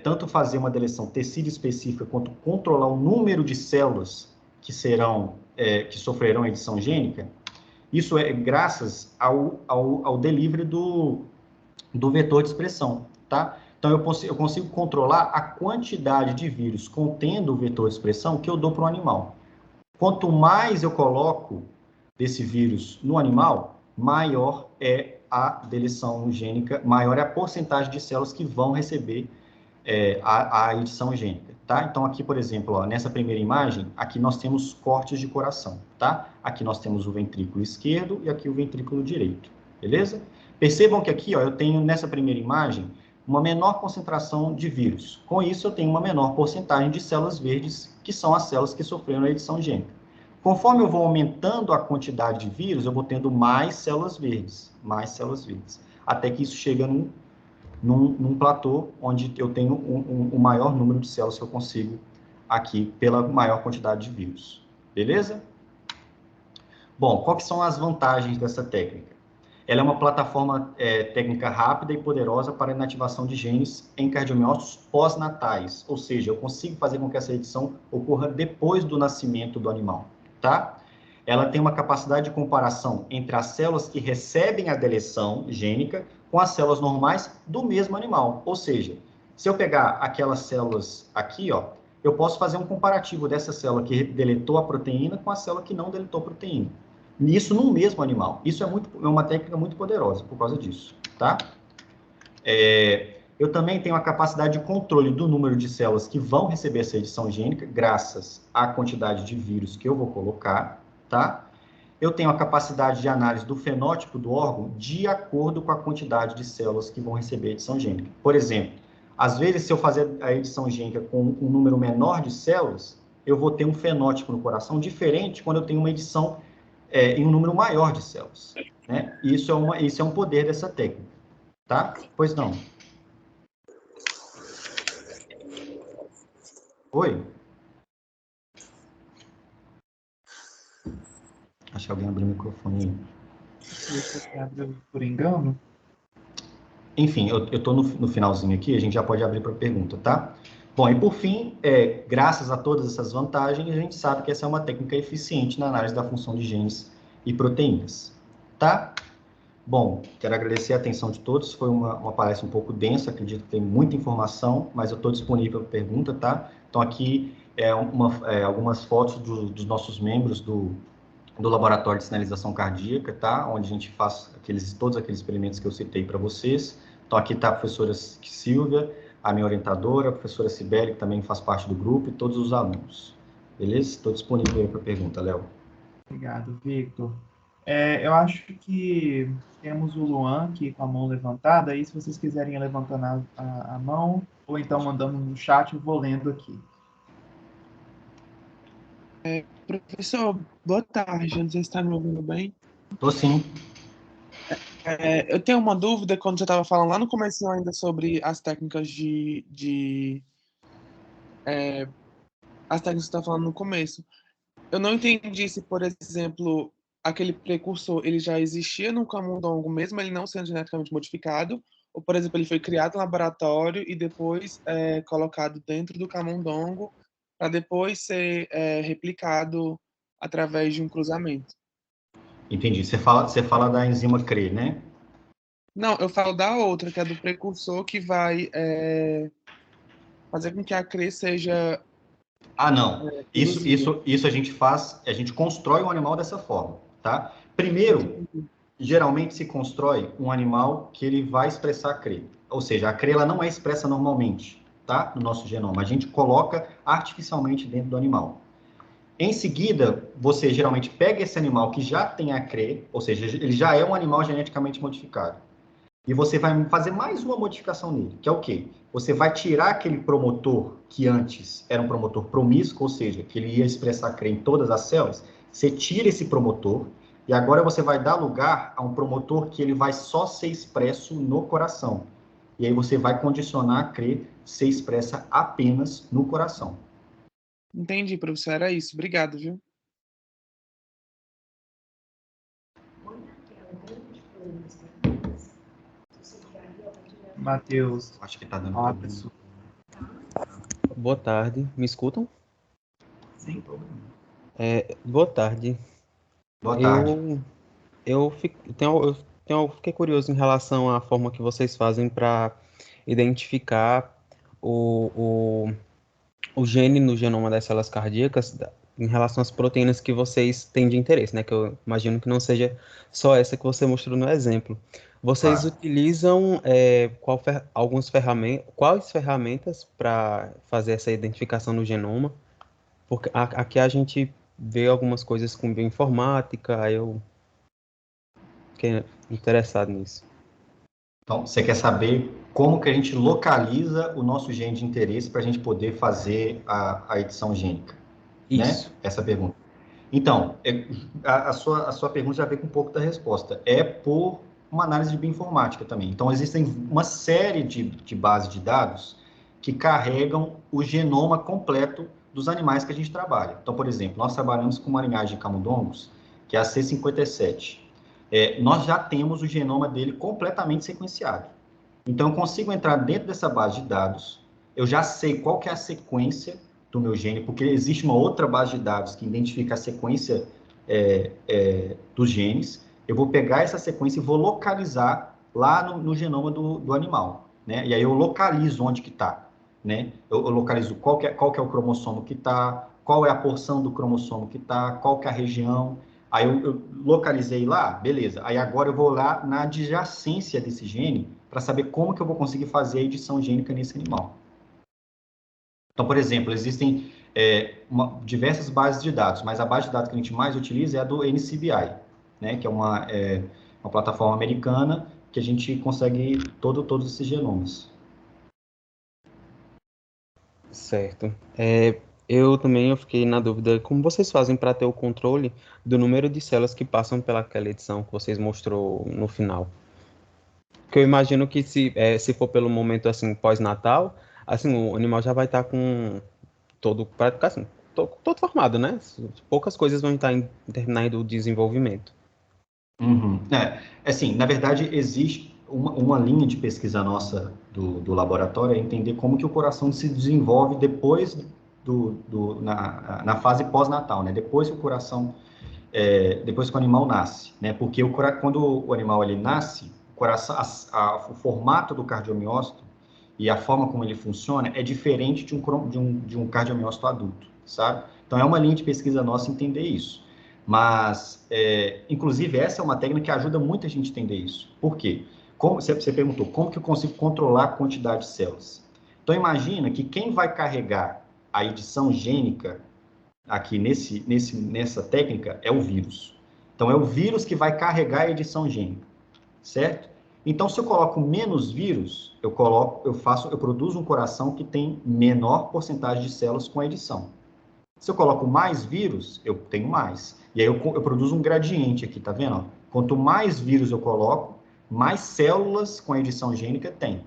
tanto fazer uma deleção tecido específica quanto controlar o número de células que sofrerão edição gênica? Isso é graças ao delivery do vetor de expressão, tá? Então, eu consigo controlar a quantidade de vírus contendo o vetor de expressão que eu dou para o animal. Quanto mais eu coloco desse vírus no animal, maior é a deleção gênica, maior é a porcentagem de células que vão receber a edição gênica, tá? Então, aqui, por exemplo, ó, nessa primeira imagem, aqui nós temos cortes de coração, tá? Aqui nós temos o ventrículo esquerdo e aqui o ventrículo direito, beleza? Percebam que aqui, ó, eu tenho nessa primeira imagem uma menor concentração de vírus. Com isso, eu tenho uma menor porcentagem de células verdes, que são as células que sofreram a edição gênica. Conforme eu vou aumentando a quantidade de vírus, eu vou tendo mais células verdes, até que isso chega num platô onde eu tenho um maior número de células que eu consigo aqui pela maior quantidade de vírus. Beleza? Bom, quais são as vantagens dessa técnica? Ela é uma plataforma técnica rápida e poderosa para a inativação de genes em cardiomiócitos pós-natais, ou seja, eu consigo fazer com que essa edição ocorra depois do nascimento do animal, tá? Ela tem uma capacidade de comparação entre as células que recebem a deleção gênica com as células normais do mesmo animal, ou seja, se eu pegar aquelas células aqui, ó, eu posso fazer um comparativo dessa célula que deletou a proteína com a célula que não deletou a proteína. Isso no mesmo animal. Isso é uma técnica muito poderosa por causa disso, tá? Eu também tenho a capacidade de controle do número de células que vão receber essa edição gênica, graças à quantidade de vírus que eu vou colocar, tá? Eu tenho a capacidade de análise do fenótipo do órgão de acordo com a quantidade de células que vão receber a edição gênica. Por exemplo, às vezes, se eu fazer a edição gênica com um número menor de células, eu vou ter um fenótipo no coração diferente quando eu tenho uma edição em um número maior de células, né? Isso é um poder dessa técnica, tá? Pois não. Oi? Acho que alguém abriu o microfone. Você abriu por engano? Enfim, eu estou no finalzinho aqui, a gente já pode abrir para pergunta, tá? Bom, e por fim, graças a todas essas vantagens, a gente sabe que essa é uma técnica eficiente na análise da função de genes e proteínas, tá? Bom, quero agradecer a atenção de todos. Foi uma palestra um pouco densa, acredito que tem muita informação, mas eu estou disponível para pergunta, tá? Então, aqui algumas fotos dos nossos membros do laboratório de sinalização cardíaca, tá? Onde a gente faz todos aqueles experimentos que eu citei para vocês. Então, aqui está a professora Silvia, a minha orientadora, a professora Sibeli, que também faz parte do grupo, e todos os alunos. Beleza? Estou disponível para pergunta, Léo. Obrigado, Victor. Eu acho que temos o Luan aqui com a mão levantada, aí se vocês quiserem ir levantando a mão, ou então mandando no chat, eu vou lendo aqui. Professor, boa tarde. Não sei se está me ouvindo bem. Estou sim. Eu tenho uma dúvida quando você estava falando lá no começo ainda sobre as técnicas as técnicas que você estava falando no começo. Eu não entendi se, por exemplo, aquele precursor ele já existia no camundongo mesmo, ele não sendo geneticamente modificado, ou, por exemplo, ele foi criado no laboratório e depois colocado dentro do camundongo para depois ser replicado através de um cruzamento. Entendi. Você fala da enzima CRE, né? Não, eu falo da outra, que é do precursor, que vai fazer com que a CRE seja Não. Isso a gente faz, a gente constrói um animal dessa forma, tá? Primeiro, geralmente se constrói um animal que ele vai expressar a CRE. Ou seja, a CRE ela não é expressa normalmente, tá? No nosso genoma. A gente coloca artificialmente dentro do animal. Em seguida, você geralmente pega esse animal que já tem a CRE, ou seja, ele já é um animal geneticamente modificado. E você vai fazer mais uma modificação nele, que é o quê? Você vai tirar aquele promotor que antes era um promotor promíscuo, ou seja, que ele ia expressar CRE em todas as células. Você tira esse promotor e agora você vai dar lugar a um promotor que ele vai só ser expresso no coração. E aí você vai condicionar a CRE ser expressa apenas no coração. Entendi, professor. Era isso. Obrigado, viu? Matheus. Acho que está dando Olá, problema. pessoal. Boa tarde. Me escutam? Sim. Boa tarde. Boa tarde. Eu fiquei curioso em relação à forma que vocês fazem para identificar o gene no genoma das células cardíacas em relação às proteínas que vocês têm de interesse, né? Que eu imagino que não seja só essa que você mostrou no exemplo. Vocês utilizam quais ferramentas para fazer essa identificação no genoma? Porque aqui a gente vê algumas coisas com bioinformática, aí eu fiquei interessado nisso. Então, você quer saber como que a gente localiza o nosso gene de interesse para a gente poder fazer a edição gênica? Isso. Né? Essa pergunta. Então, a sua pergunta já veio com um pouco da resposta. É por uma análise de bioinformática também. Então, existem uma série de bases de dados que carregam o genoma completo dos animais que a gente trabalha. Então, por exemplo, nós trabalhamos com uma linhagem de camundongos, que é a C57. Nós já temos o genoma dele completamente sequenciado. Então, eu consigo entrar dentro dessa base de dados, eu já sei qual que é a sequência do meu gene, porque existe uma outra base de dados que identifica a sequência dos genes. Eu vou pegar essa sequência e vou localizar lá no genoma do animal, né? E aí eu localizo onde que está, né? Eu localizo qual que é o cromossomo que está, qual é a porção do cromossomo que está, qual que é a região. Aí eu localizei lá, beleza. Aí agora eu vou lá na adjacência desse gene para saber como que eu vou conseguir fazer a edição gênica nesse animal. Então, por exemplo, existem diversas bases de dados, mas a base de dados que a gente mais utiliza é a do NCBI, né, que é uma plataforma americana que a gente consegue todos esses genomas. Certo. Eu fiquei na dúvida, como vocês fazem para ter o controle do número de células que passam pelaquela edição que vocês mostrou no final? Porque eu imagino que se for pelo momento assim pós-natal, assim o animal já vai estar com todo formado, né? Poucas coisas vão estar em terminar o desenvolvimento. Uhum. Assim, na verdade, existe uma linha de pesquisa nossa do laboratório, é entender como que o coração se desenvolve depois na fase pós-natal, né? Depois que o coração depois que o animal nasce, né? Porque quando o animal ele nasce, o coração, o formato do cardiomiócito e a forma como ele funciona é diferente de um cardiomiócito adulto, sabe? Então é uma linha de pesquisa nossa entender isso. Mas, inclusive, essa é uma técnica que ajuda muito a gente a entender isso. Por quê? Como você perguntou, como que eu consigo controlar a quantidade de células? Então imagina que quem vai carregar a edição gênica aqui nessa técnica é o vírus. Então, é o vírus que vai carregar a edição gênica, certo? Então, se eu coloco menos vírus, eu produzo um coração que tem menor porcentagem de células com a edição. Se eu coloco mais vírus, eu tenho mais. E aí eu produzo um gradiente aqui, tá vendo? Quanto mais vírus eu coloco, mais células com a edição gênica tem,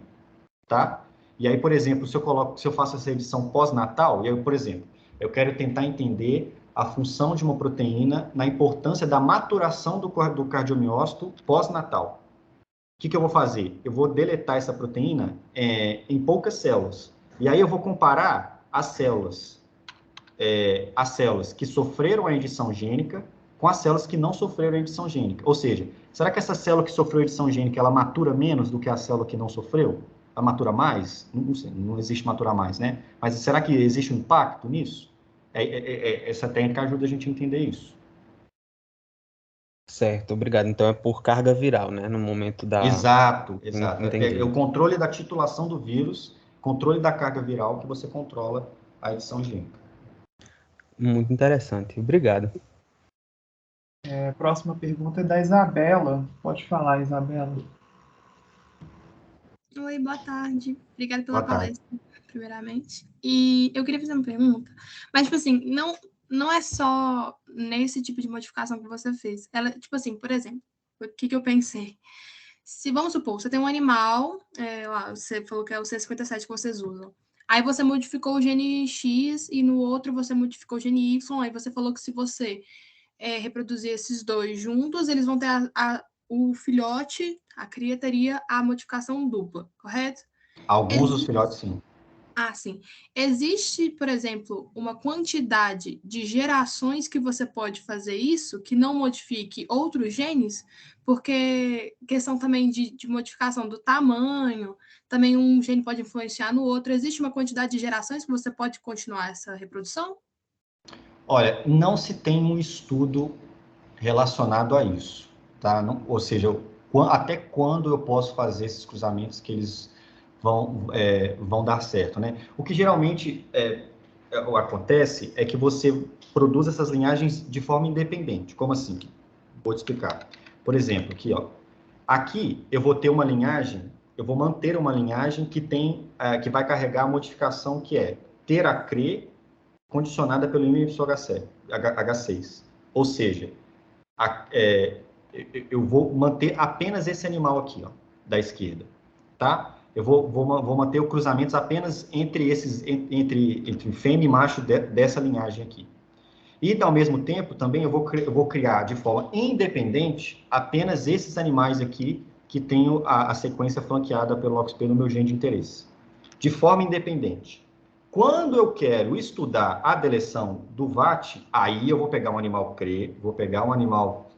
tá? E aí, por exemplo, se eu faço essa edição pós-natal, e aí, por exemplo, eu quero tentar entender a função de uma proteína na importância da maturação do cardiomiócito pós-natal. O que eu vou fazer? Eu vou deletar essa proteína em poucas células. E aí eu vou comparar as células que sofreram a edição gênica com as células que não sofreram a edição gênica. Ou seja, será que essa célula que sofreu a edição gênica, ela matura menos do que a célula que não sofreu? Ela matura mais? Não sei, não existe maturar mais, né? Mas será que existe um impacto nisso? Essa técnica ajuda a gente a entender isso. Certo, obrigado. Então é por carga viral, né? No momento da... Exato. Entendi. É o controle da titulação do vírus, controle da carga viral que você controla a edição gênica. Muito interessante. Obrigado. Próxima pergunta é da Isabela. Pode falar, Isabela. Oi, boa tarde. Obrigada pela Boa tarde. palestra, primeiramente. E eu queria fazer uma pergunta, mas, tipo assim, não é só nesse tipo de modificação que você fez. Ela, tipo assim, por exemplo, o que eu pensei? Se, vamos supor, você tem um animal, lá, você falou que é o C57 que vocês usam. Aí você modificou o gene X e no outro você modificou o gene Y. Aí você falou que se você reproduzir esses dois juntos, eles vão ter o filhote, a cria teria a modificação dupla, correto? Alguns dos filhotes, sim. Sim. Existe, por exemplo, uma quantidade de gerações que você pode fazer isso, que não modifique outros genes? Porque questão também de modificação do tamanho, também um gene pode influenciar no outro. Existe uma quantidade de gerações que você pode continuar essa reprodução? Olha, não se tem um estudo relacionado a isso, tá? Não, ou seja, até quando eu posso fazer esses cruzamentos que eles vão dar certo, né? O que geralmente acontece é que você produz essas linhagens de forma independente. Como assim? Vou te explicar. Por exemplo, aqui, ó. Aqui eu vou ter uma linhagem, eu vou manter uma linhagem que vai carregar a modificação que é ter a CRE condicionada pelo YH6. Ou seja, eu vou manter apenas esse animal aqui, ó, da esquerda, tá? Eu vou manter o cruzamentos apenas entre fêmea e macho dessa linhagem aqui. E, ao mesmo tempo, também eu vou criar de forma independente apenas esses animais aqui que tenham a sequência flanqueada pelo LOXP no meu gene de interesse. De forma independente. Quando eu quero estudar a deleção do VAT, aí eu vou pegar um animal CRE, vou pegar um animal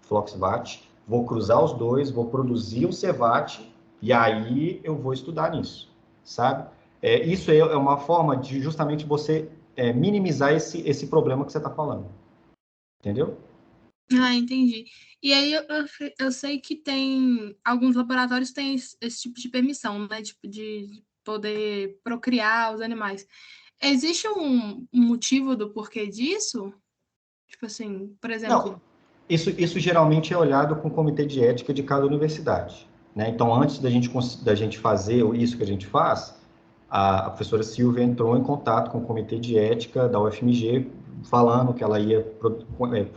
FloxVat, vou cruzar os dois, vou produzir o CVAT, e aí eu vou estudar nisso, sabe? Isso é uma forma de justamente você minimizar esse problema que você está falando. Entendeu? Entendi. E aí eu sei que tem alguns laboratórios têm esse tipo de permissão, né? Tipo, de poder procriar os animais. Existe um motivo do porquê disso? Tipo assim, por exemplo. Não, isso geralmente é olhado com o comitê de ética de cada universidade, né? Então, antes da gente fazer isso que a gente faz, a professora Silvia entrou em contato com o comitê de ética da UFMG, falando que ela ia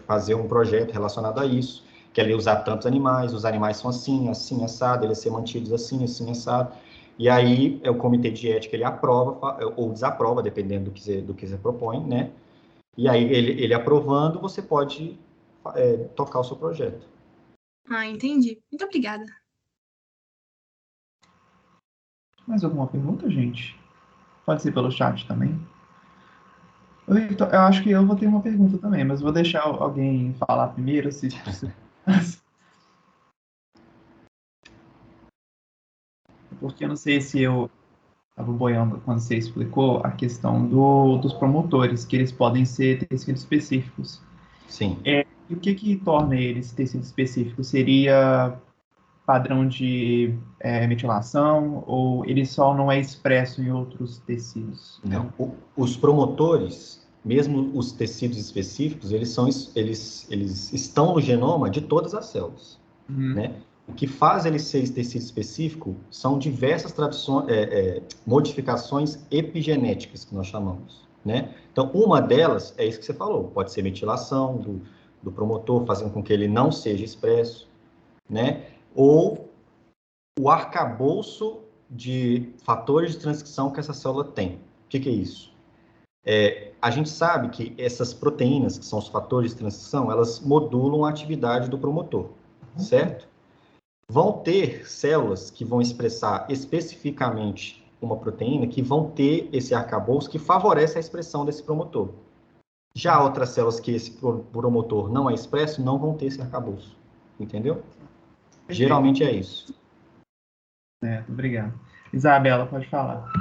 fazer um projeto relacionado a isso, que ela ia usar tantos animais, os animais são assim, assim, assado, eles iam ser mantidos assim, assim, assado. E aí, o comitê de ética, ele aprova ou desaprova, dependendo do que você propõe, né? E aí, ele aprovando, você pode tocar o seu projeto. Entendi. Muito obrigada. Mais alguma pergunta, gente? Pode ser pelo chat também. Eu acho que eu vou ter uma pergunta também, mas vou deixar alguém falar primeiro, porque eu não sei se eu estava boiando quando você explicou a questão dos promotores, que eles podem ser tecidos específicos. Sim. E o que torna eles tecidos específicos? Seria padrão de metilação ou ele só não é expresso em outros tecidos? Não. Os promotores, mesmo os tecidos específicos, eles estão no genoma de todas as células, né? O que faz ele ser tecido específico são diversas modificações epigenéticas, que nós chamamos, né? Então, uma delas é isso que você falou, pode ser metilação do promotor, fazendo com que ele não seja expresso, né? Ou o arcabouço de fatores de transcrição que essa célula tem. O que é isso? A gente sabe que essas proteínas, que são os fatores de transcrição, elas modulam a atividade do promotor, certo? Vão ter células que vão expressar especificamente uma proteína que vão ter esse arcabouço que favorece a expressão desse promotor. Já outras células que esse promotor não é expresso, não vão ter esse arcabouço. Entendeu? Geralmente é isso. Obrigado. Isabela, pode falar.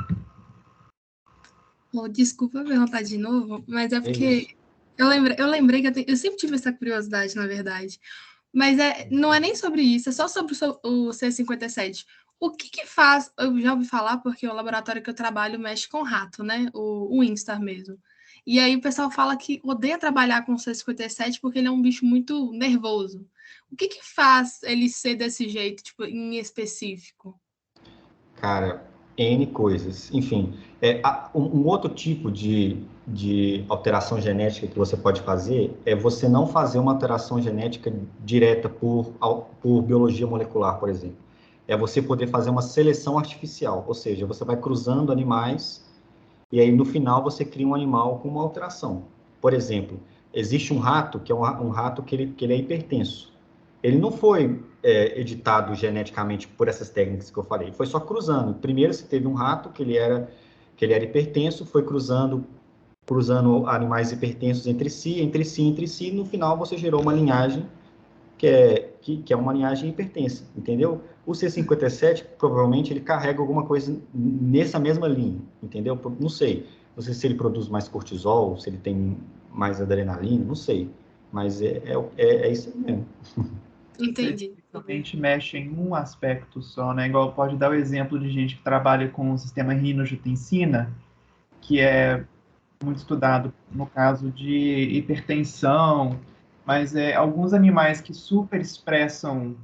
Desculpa perguntar de novo, mas é porque eu lembrei que eu sempre tive essa curiosidade, na verdade. Mas não é nem sobre isso, é só sobre o C57. O que faz, eu já ouvi falar, porque o laboratório que eu trabalho mexe com rato, né? O Instar mesmo. E aí o pessoal fala que odeia trabalhar com o C57 porque ele é um bicho muito nervoso. O que faz ele ser desse jeito, tipo, em específico? Cara, N coisas. Enfim, um outro tipo de alteração genética que você pode fazer é você não fazer uma alteração genética direta por biologia molecular, por exemplo. É você poder fazer uma seleção artificial, ou seja, você vai cruzando animais e aí no final você cria um animal com uma alteração. Por exemplo, existe um rato que é um rato que ele é hipertenso. Ele não foi editado geneticamente por essas técnicas que eu falei, foi só cruzando. Primeiro você teve um rato que ele era hipertenso, foi cruzando animais hipertensos entre si, e no final você gerou uma linhagem que é uma linhagem hipertensa, entendeu? O C57, provavelmente, ele carrega alguma coisa nessa mesma linha, entendeu? Não sei. Não sei se ele produz mais cortisol, se ele tem mais adrenalina, não sei. Mas é isso mesmo. Entendi. Realmente mexe em um aspecto só, né? Igual pode dar o exemplo de gente que trabalha com o sistema rinogensina, que é muito estudado no caso de hipertensão, mas alguns animais que super expressam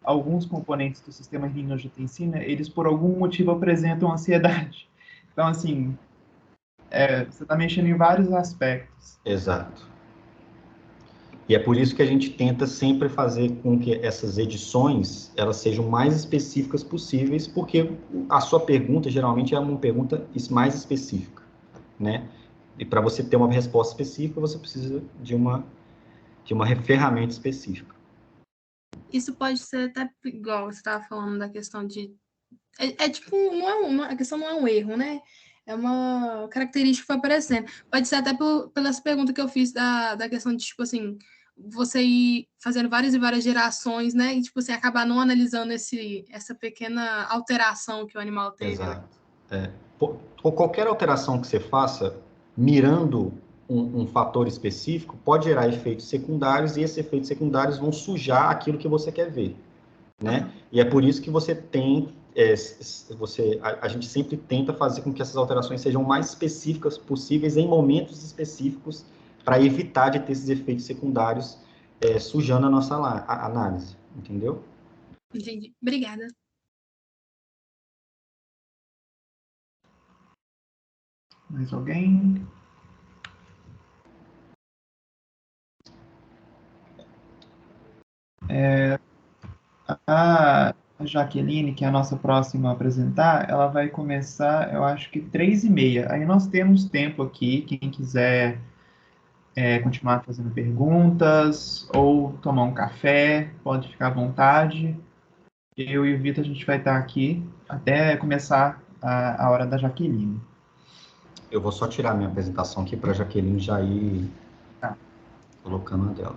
alguns componentes do sistema rinogensina, eles por algum motivo apresentam ansiedade. Então, assim, você está mexendo em vários aspectos. Exato. E é por isso que a gente tenta sempre fazer com que essas edições elas sejam mais específicas possíveis, porque a sua pergunta geralmente é uma pergunta mais específica, né? E para você ter uma resposta específica, você precisa de uma ferramenta específica. Isso pode ser até igual você estava falando da questão de... tipo, a questão não é um erro, né? É uma característica que foi aparecendo. Pode ser até pelas perguntas que eu fiz da questão de, tipo assim, você ir fazendo várias e várias gerações, né? E, tipo assim, acabar não analisando essa pequena alteração que o animal teve. Exato. Né? Qualquer alteração que você faça, mirando um fator específico, pode gerar efeitos secundários, e esses efeitos secundários vão sujar aquilo que você quer ver, né? E é por isso que você tem... a gente sempre tenta fazer com que essas alterações sejam mais específicas possíveis em momentos específicos para evitar de ter esses efeitos secundários sujando a nossa análise, entendeu? Entendi. Obrigada. Mais alguém? A Jaqueline, que é a nossa próxima a apresentar, ela vai começar, eu acho que 3h30. Aí nós temos tempo aqui, quem quiser continuar fazendo perguntas ou tomar um café, pode ficar à vontade. Eu e o Vitor, a gente vai estar aqui até começar a hora da Jaqueline. Eu vou só tirar minha apresentação aqui para a Jaqueline já ir Tá. colocando a dela.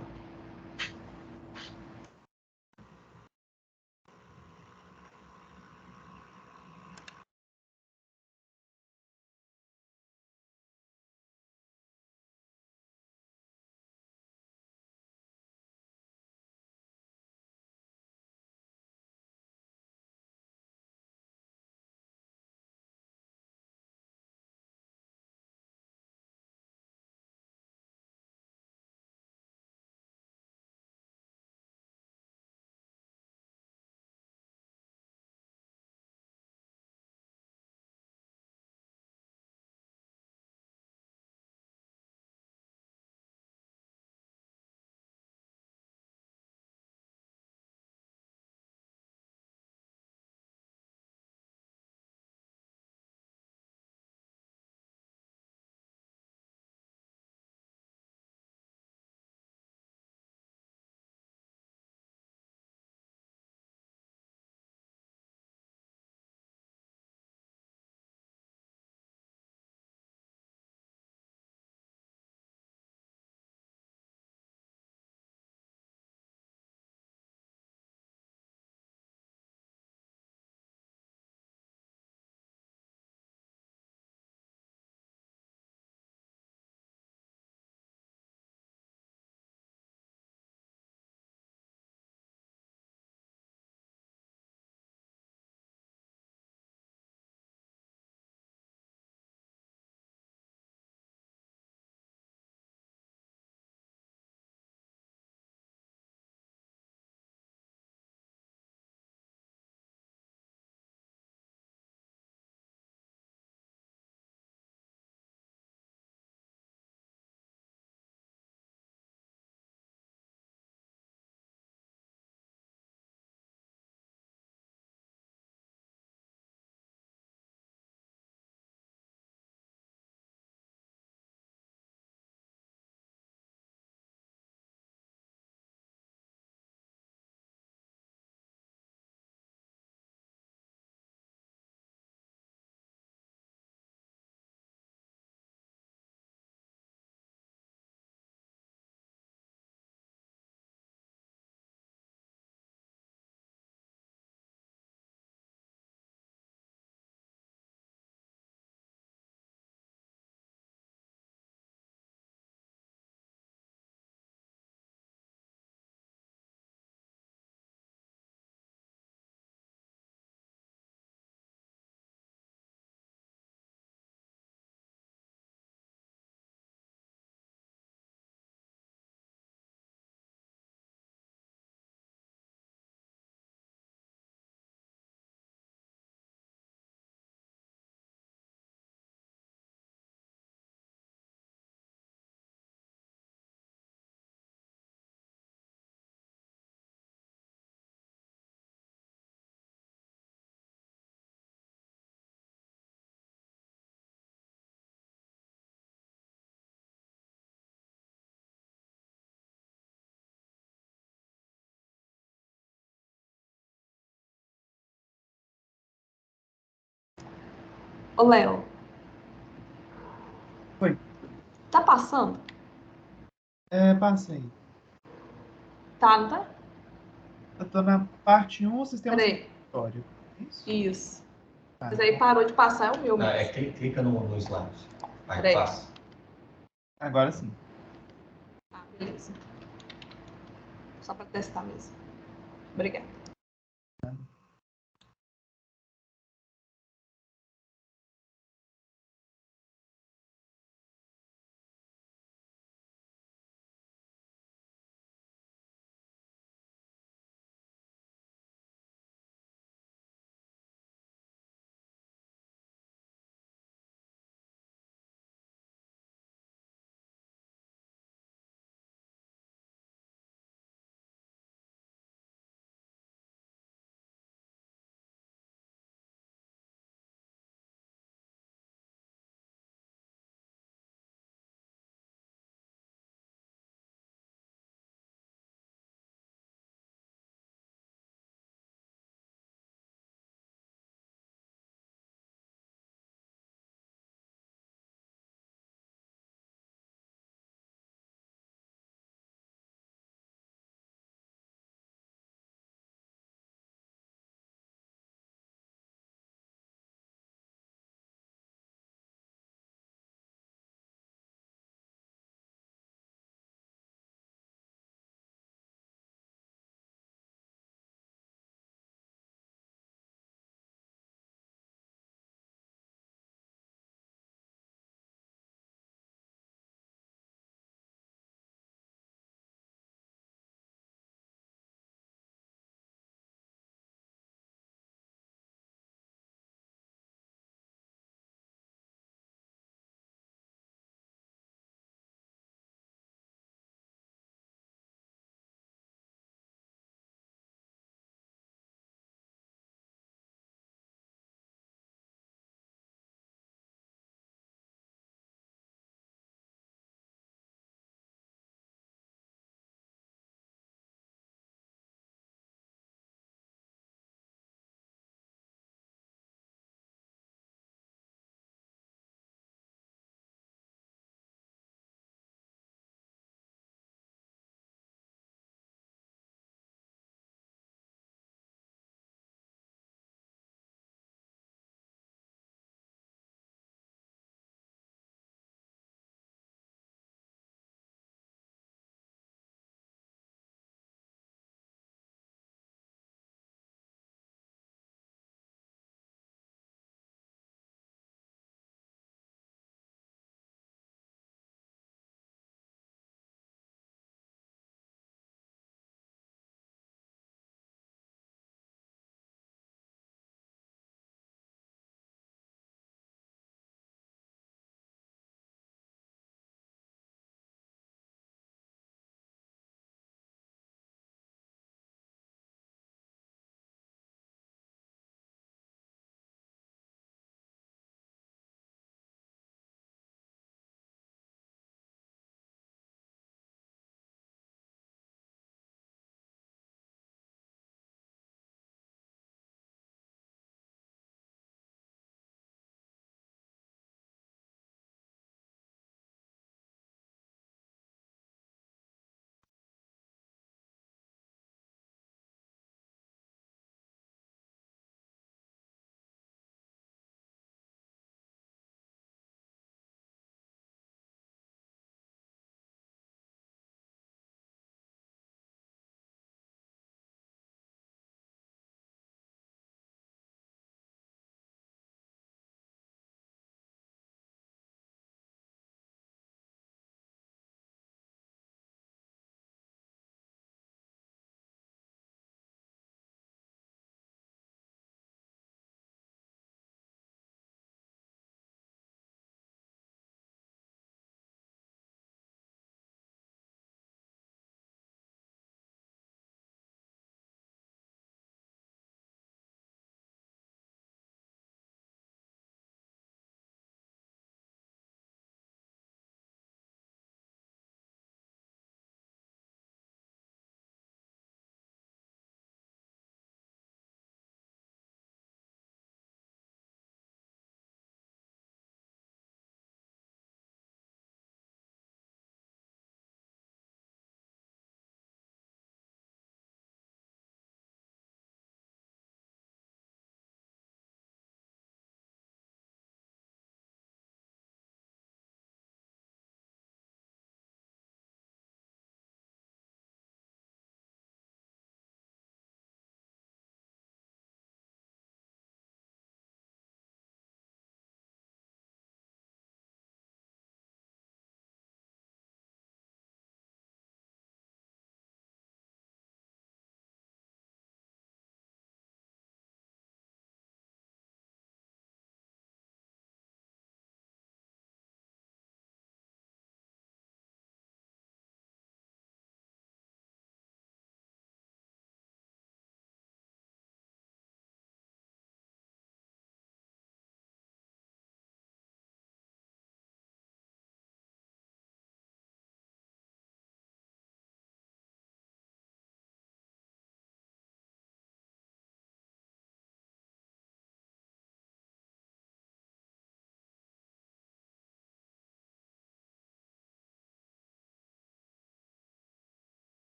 Ô, Léo. Oi. Tá passando? Passei. Tá, não tá? Eu tô na parte 1, sistema Peraí. circulatório. Isso? Isso. Tá. Mas aí parou de passar, é o meu. Clica no slide. Aí Peraí. passa. Agora sim. Ah, beleza. Só pra testar mesmo. Obrigada.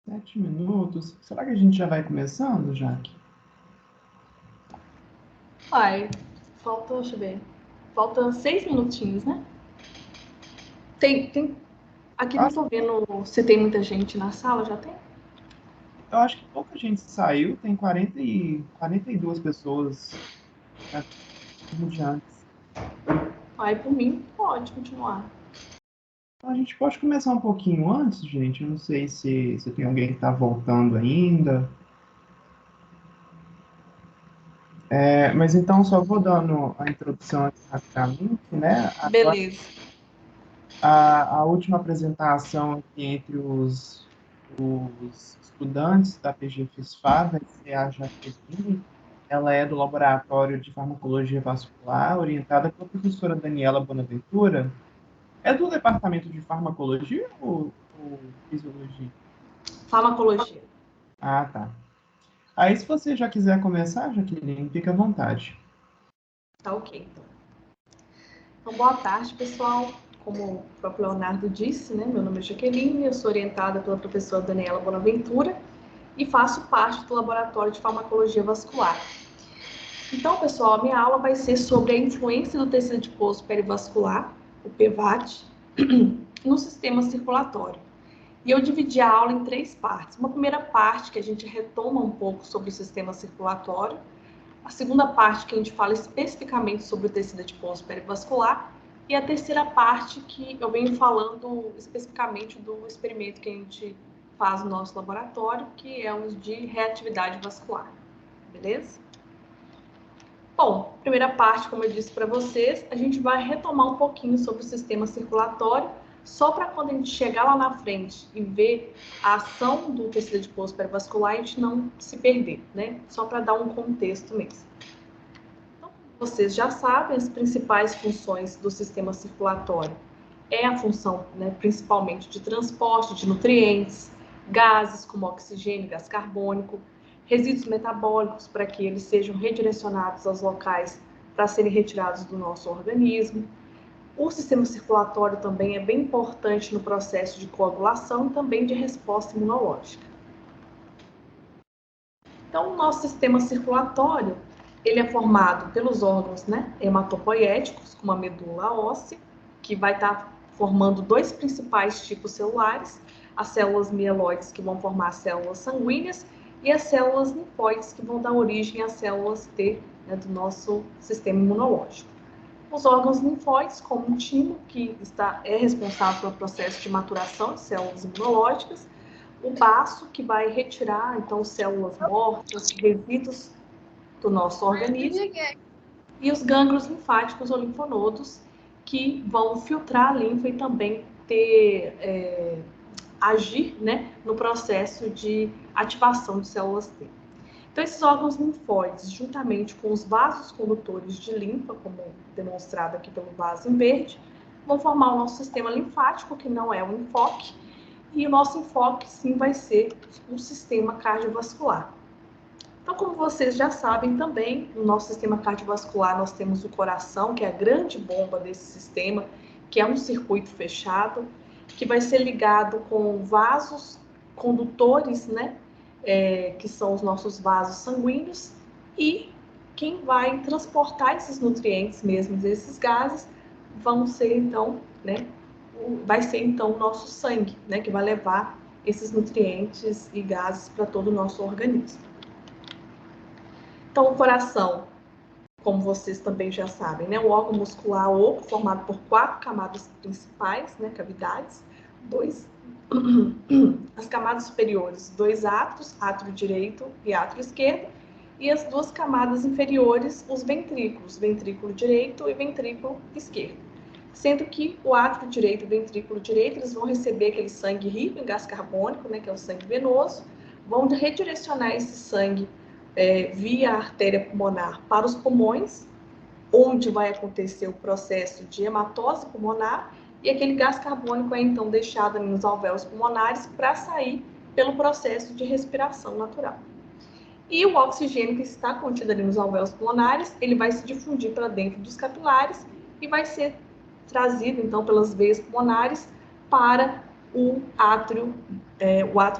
7 minutos. Será que a gente já vai começando, Jaque? Vai. Falta, deixa eu ver. Falta 6 minutinhos, né? Aqui não tô vendo se tem muita gente na sala, já tem? Eu acho que pouca gente saiu, tem 42 pessoas. Tá tudo de antes. Aí, por mim, pode continuar. Então, a gente pode começar um pouquinho antes, gente. Eu não sei se tem alguém que está voltando ainda. Mas então, só vou dando a introdução aqui rapidamente, né? Agora, Beleza. a última apresentação aqui entre os estudantes da PG FISFA vai ser a Jaqueline. Ela é do Laboratório de Farmacologia Vascular, orientada pela professora Daniela Bonaventura. É do Departamento de Farmacologia ou Fisiologia? Farmacologia. Ah, tá. Aí, se você já quiser começar, Jaqueline, fica à vontade. Tá ok, então. Então, boa tarde, pessoal. Como o próprio Leonardo disse, né? Meu nome é Jaqueline, eu sou orientada pela professora Daniela Bonaventura e faço parte do Laboratório de Farmacologia Vascular. Então, pessoal, a minha aula vai ser sobre a influência do tecido adiposo perivascular, o PVAD, no sistema circulatório. E eu dividi a aula em 3 partes. Uma primeira parte que a gente retoma um pouco sobre o sistema circulatório, a segunda parte que a gente fala especificamente sobre o tecido adiposo perivascular e a terceira parte que eu venho falando especificamente do experimento que a gente faz no nosso laboratório, que é o de reatividade vascular. Beleza? Bom, primeira parte, como eu disse para vocês, a gente vai retomar um pouquinho sobre o sistema circulatório, só para quando a gente chegar lá na frente e ver a ação do tecido adiposo perivascular, a gente não se perder, né? Só para dar um contexto mesmo. Então, vocês já sabem as principais funções do sistema circulatório. É a função, né, principalmente de transporte de nutrientes, gases como oxigênio, gás carbônico, resíduos metabólicos para que eles sejam redirecionados aos locais para serem retirados do nosso organismo. O sistema circulatório também é bem importante no processo de coagulação e também de resposta imunológica. Então, o nosso sistema circulatório, ele é formado pelos órgãos, né, hematopoéticos, como a medula óssea, que vai estar formando 2 principais tipos celulares, as células mieloides, que vão formar as células sanguíneas, e as células linfóides, que vão dar origem às células T, né, do nosso sistema imunológico. Os órgãos linfóides, como o timo, que é responsável pelo processo de maturação de células imunológicas, o baço, que vai retirar, então, células mortas, resíduos do nosso organismo, e os gânglios linfáticos ou linfonodos, que vão filtrar a linfa e também agir, né, no processo de ativação de células T. Então, esses órgãos linfóides, juntamente com os vasos condutores de linfa, como demonstrado aqui pelo vaso em verde, vão formar o nosso sistema linfático, que não é o enfoque, e o nosso enfoque, sim, vai ser o sistema cardiovascular. Então, como vocês já sabem também, no nosso sistema cardiovascular nós temos o coração, que é a grande bomba desse sistema, que é um circuito fechado, que vai ser ligado com vasos condutores, né, que são os nossos vasos sanguíneos, e quem vai transportar esses nutrientes mesmo, esses gases, vão ser então, né, vai ser então o nosso sangue, né, que vai levar esses nutrientes e gases para todo o nosso organismo. Então, o coração, como vocês também já sabem, né, um órgão muscular oco formado por 4 camadas principais, né, cavidades, as camadas superiores, 2 átrios, átrio direito e átrio esquerdo, e as 2 camadas inferiores, os ventrículos, ventrículo direito e ventrículo esquerdo. Sendo que o átrio direito e o ventrículo direito, eles vão receber aquele sangue rico em gás carbônico, né, que é o sangue venoso, vão redirecionar esse sangue via artéria pulmonar para os pulmões, onde vai acontecer o processo de hematose pulmonar, e aquele gás carbônico é então deixado ali nos alvéolos pulmonares para sair pelo processo de respiração natural. E o oxigênio que está contido ali nos alvéolos pulmonares, ele vai se difundir para dentro dos capilares e vai ser trazido então pelas veias pulmonares para o átrio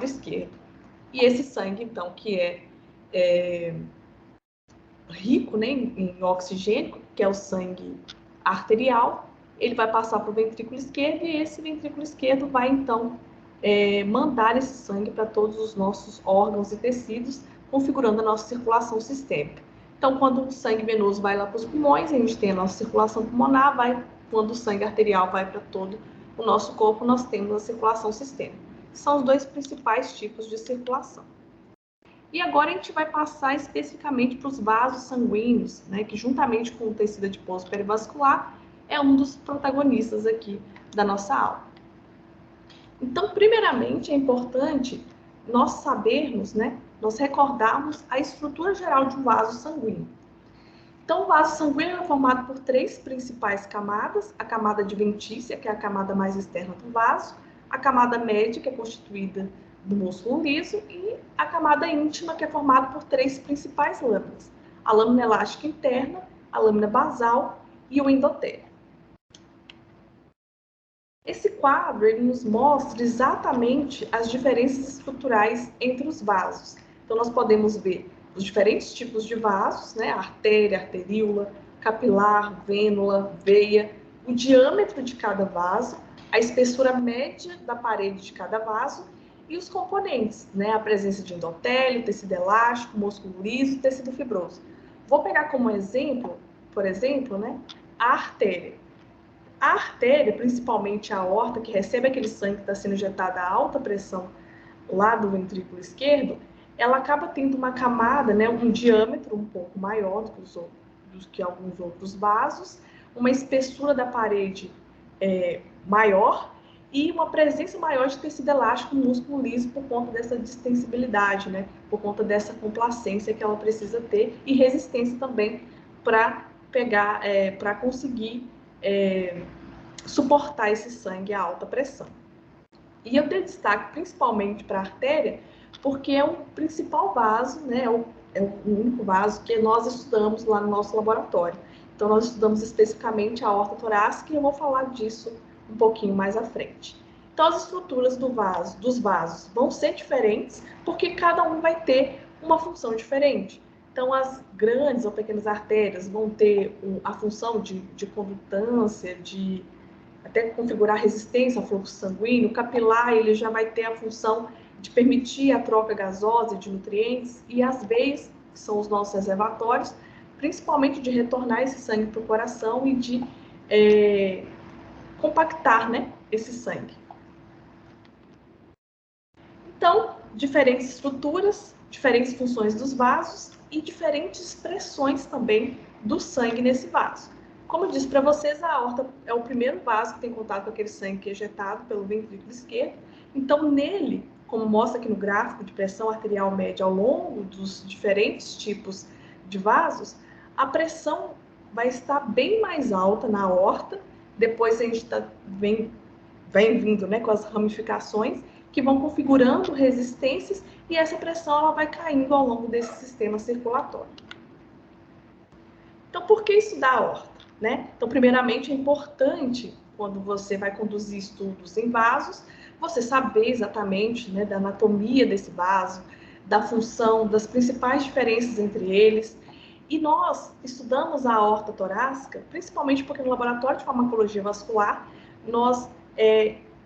esquerdo. E esse sangue, então, que é rico, né, em oxigênio, que é o sangue arterial, ele vai passar para o ventrículo esquerdo e esse ventrículo esquerdo vai, então, mandar esse sangue para todos os nossos órgãos e tecidos, configurando a nossa circulação sistêmica. Então, quando o sangue venoso vai lá para os pulmões, a gente tem a nossa circulação pulmonar, quando o sangue arterial vai para todo o nosso corpo, nós temos a circulação sistêmica. São os dois principais tipos de circulação. E agora a gente vai passar especificamente para os vasos sanguíneos, né, que juntamente com o tecido adiposo perivascular é um dos protagonistas aqui da nossa aula. Então, primeiramente, é importante nós sabermos, né, nós recordarmos a estrutura geral de um vaso sanguíneo. Então, o vaso sanguíneo é formado por 3 principais camadas: a camada adventícia, que é a camada mais externa do vaso, a camada média, que é constituída do músculo liso, e a camada íntima, que é formada por 3 principais lâminas: a lâmina elástica interna, a lâmina basal e o endotélio. Esse quadro ele nos mostra exatamente as diferenças estruturais entre os vasos. Então, nós podemos ver os diferentes tipos de vasos, né? Artéria, arteríola, capilar, vênula, veia, o diâmetro de cada vaso, a espessura média da parede de cada vaso e os componentes, né? A presença de endotélio, tecido elástico, músculo liso e tecido fibroso. Vou pegar como exemplo, por exemplo, né? A artéria. A artéria, principalmente a aorta, que recebe aquele sangue que está sendo injetado a alta pressão lá do ventrículo esquerdo, ela acaba tendo uma camada, né, um diâmetro um pouco maior do que alguns outros vasos, uma espessura da parede maior e uma presença maior de tecido elástico no músculo liso por conta dessa distensibilidade, né, por conta dessa complacência que ela precisa ter e resistência também para pegar, para conseguir suportar esse sangue a alta pressão. E eu dei destaque principalmente para a artéria, porque é o principal vaso, né, é o único vaso que nós estudamos lá no nosso laboratório. Então, nós estudamos especificamente a aorta torácica e eu vou falar disso um pouquinho mais à frente. Então, as estruturas dos vasos vão ser diferentes, porque cada um vai ter uma função diferente. Então, as grandes ou pequenas artérias vão ter a função de condutância, de até configurar resistência ao fluxo sanguíneo. O capilar ele já vai ter a função de permitir a troca gasosa de nutrientes, e as veias, que são os nossos reservatórios, principalmente de retornar esse sangue para o coração e de compactar, né, esse sangue. Então, diferentes estruturas, diferentes funções dos vasos e diferentes pressões também do sangue nesse vaso. Como eu disse para vocês, a aorta é o primeiro vaso que tem contato com aquele sangue que é ejetado pelo ventrículo esquerdo. Então, nele, como mostra aqui no gráfico de pressão arterial média ao longo dos diferentes tipos de vasos, a pressão vai estar bem mais alta na aorta, depois a gente vem vindo, né, com as ramificações, que vão configurando resistências, e essa pressão ela vai caindo ao longo desse sistema circulatório. Então, por que estudar a aorta? Né? Então, primeiramente, é importante, quando você vai conduzir estudos em vasos, você saber exatamente, né, da anatomia desse vaso, da função, das principais diferenças entre eles. E nós estudamos a aorta torácica, principalmente porque no laboratório de farmacologia vascular, nós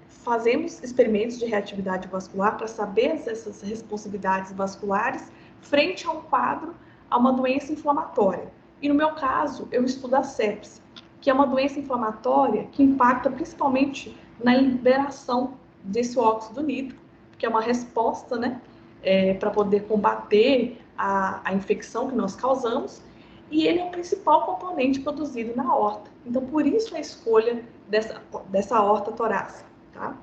fazemos experimentos de reatividade vascular para saber essas responsividades vasculares frente a um quadro, a uma doença inflamatória. E no meu caso, eu estudo a sepse, que é uma doença inflamatória que impacta principalmente na liberação desse óxido nítrico, que é uma resposta, né, para poder combater a infecção que nós causamos, e ele é o principal componente produzido na aorta. Então, por isso a escolha dessa aorta torácica, tá?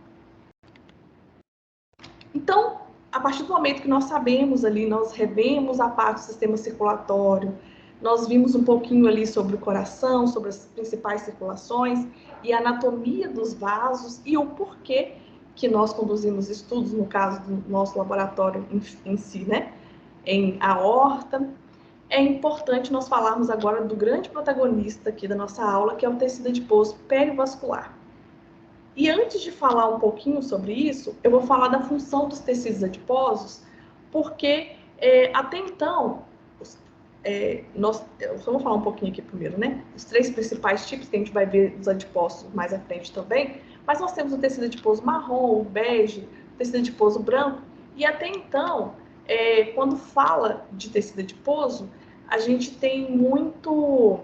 Então, a partir do momento que nós sabemos ali, nós revemos a parte do sistema circulatório, nós vimos um pouquinho ali sobre o coração, sobre as principais circulações e a anatomia dos vasos e o porquê que nós conduzimos estudos, no caso do nosso laboratório em si, né, em aorta. É importante nós falarmos agora do grande protagonista aqui da nossa aula, que é o tecido adiposo perivascular. E antes de falar um pouquinho sobre isso, eu vou falar da função dos tecidos adiposos, porque até então, eu só vou falar um pouquinho aqui primeiro, né? Os 3 principais tipos, que a gente vai ver os adiposos mais à frente também, mas nós temos o tecido adiposo marrom, o bege, o tecido adiposo branco, e até então, quando fala de tecido adiposo, a gente tem muito...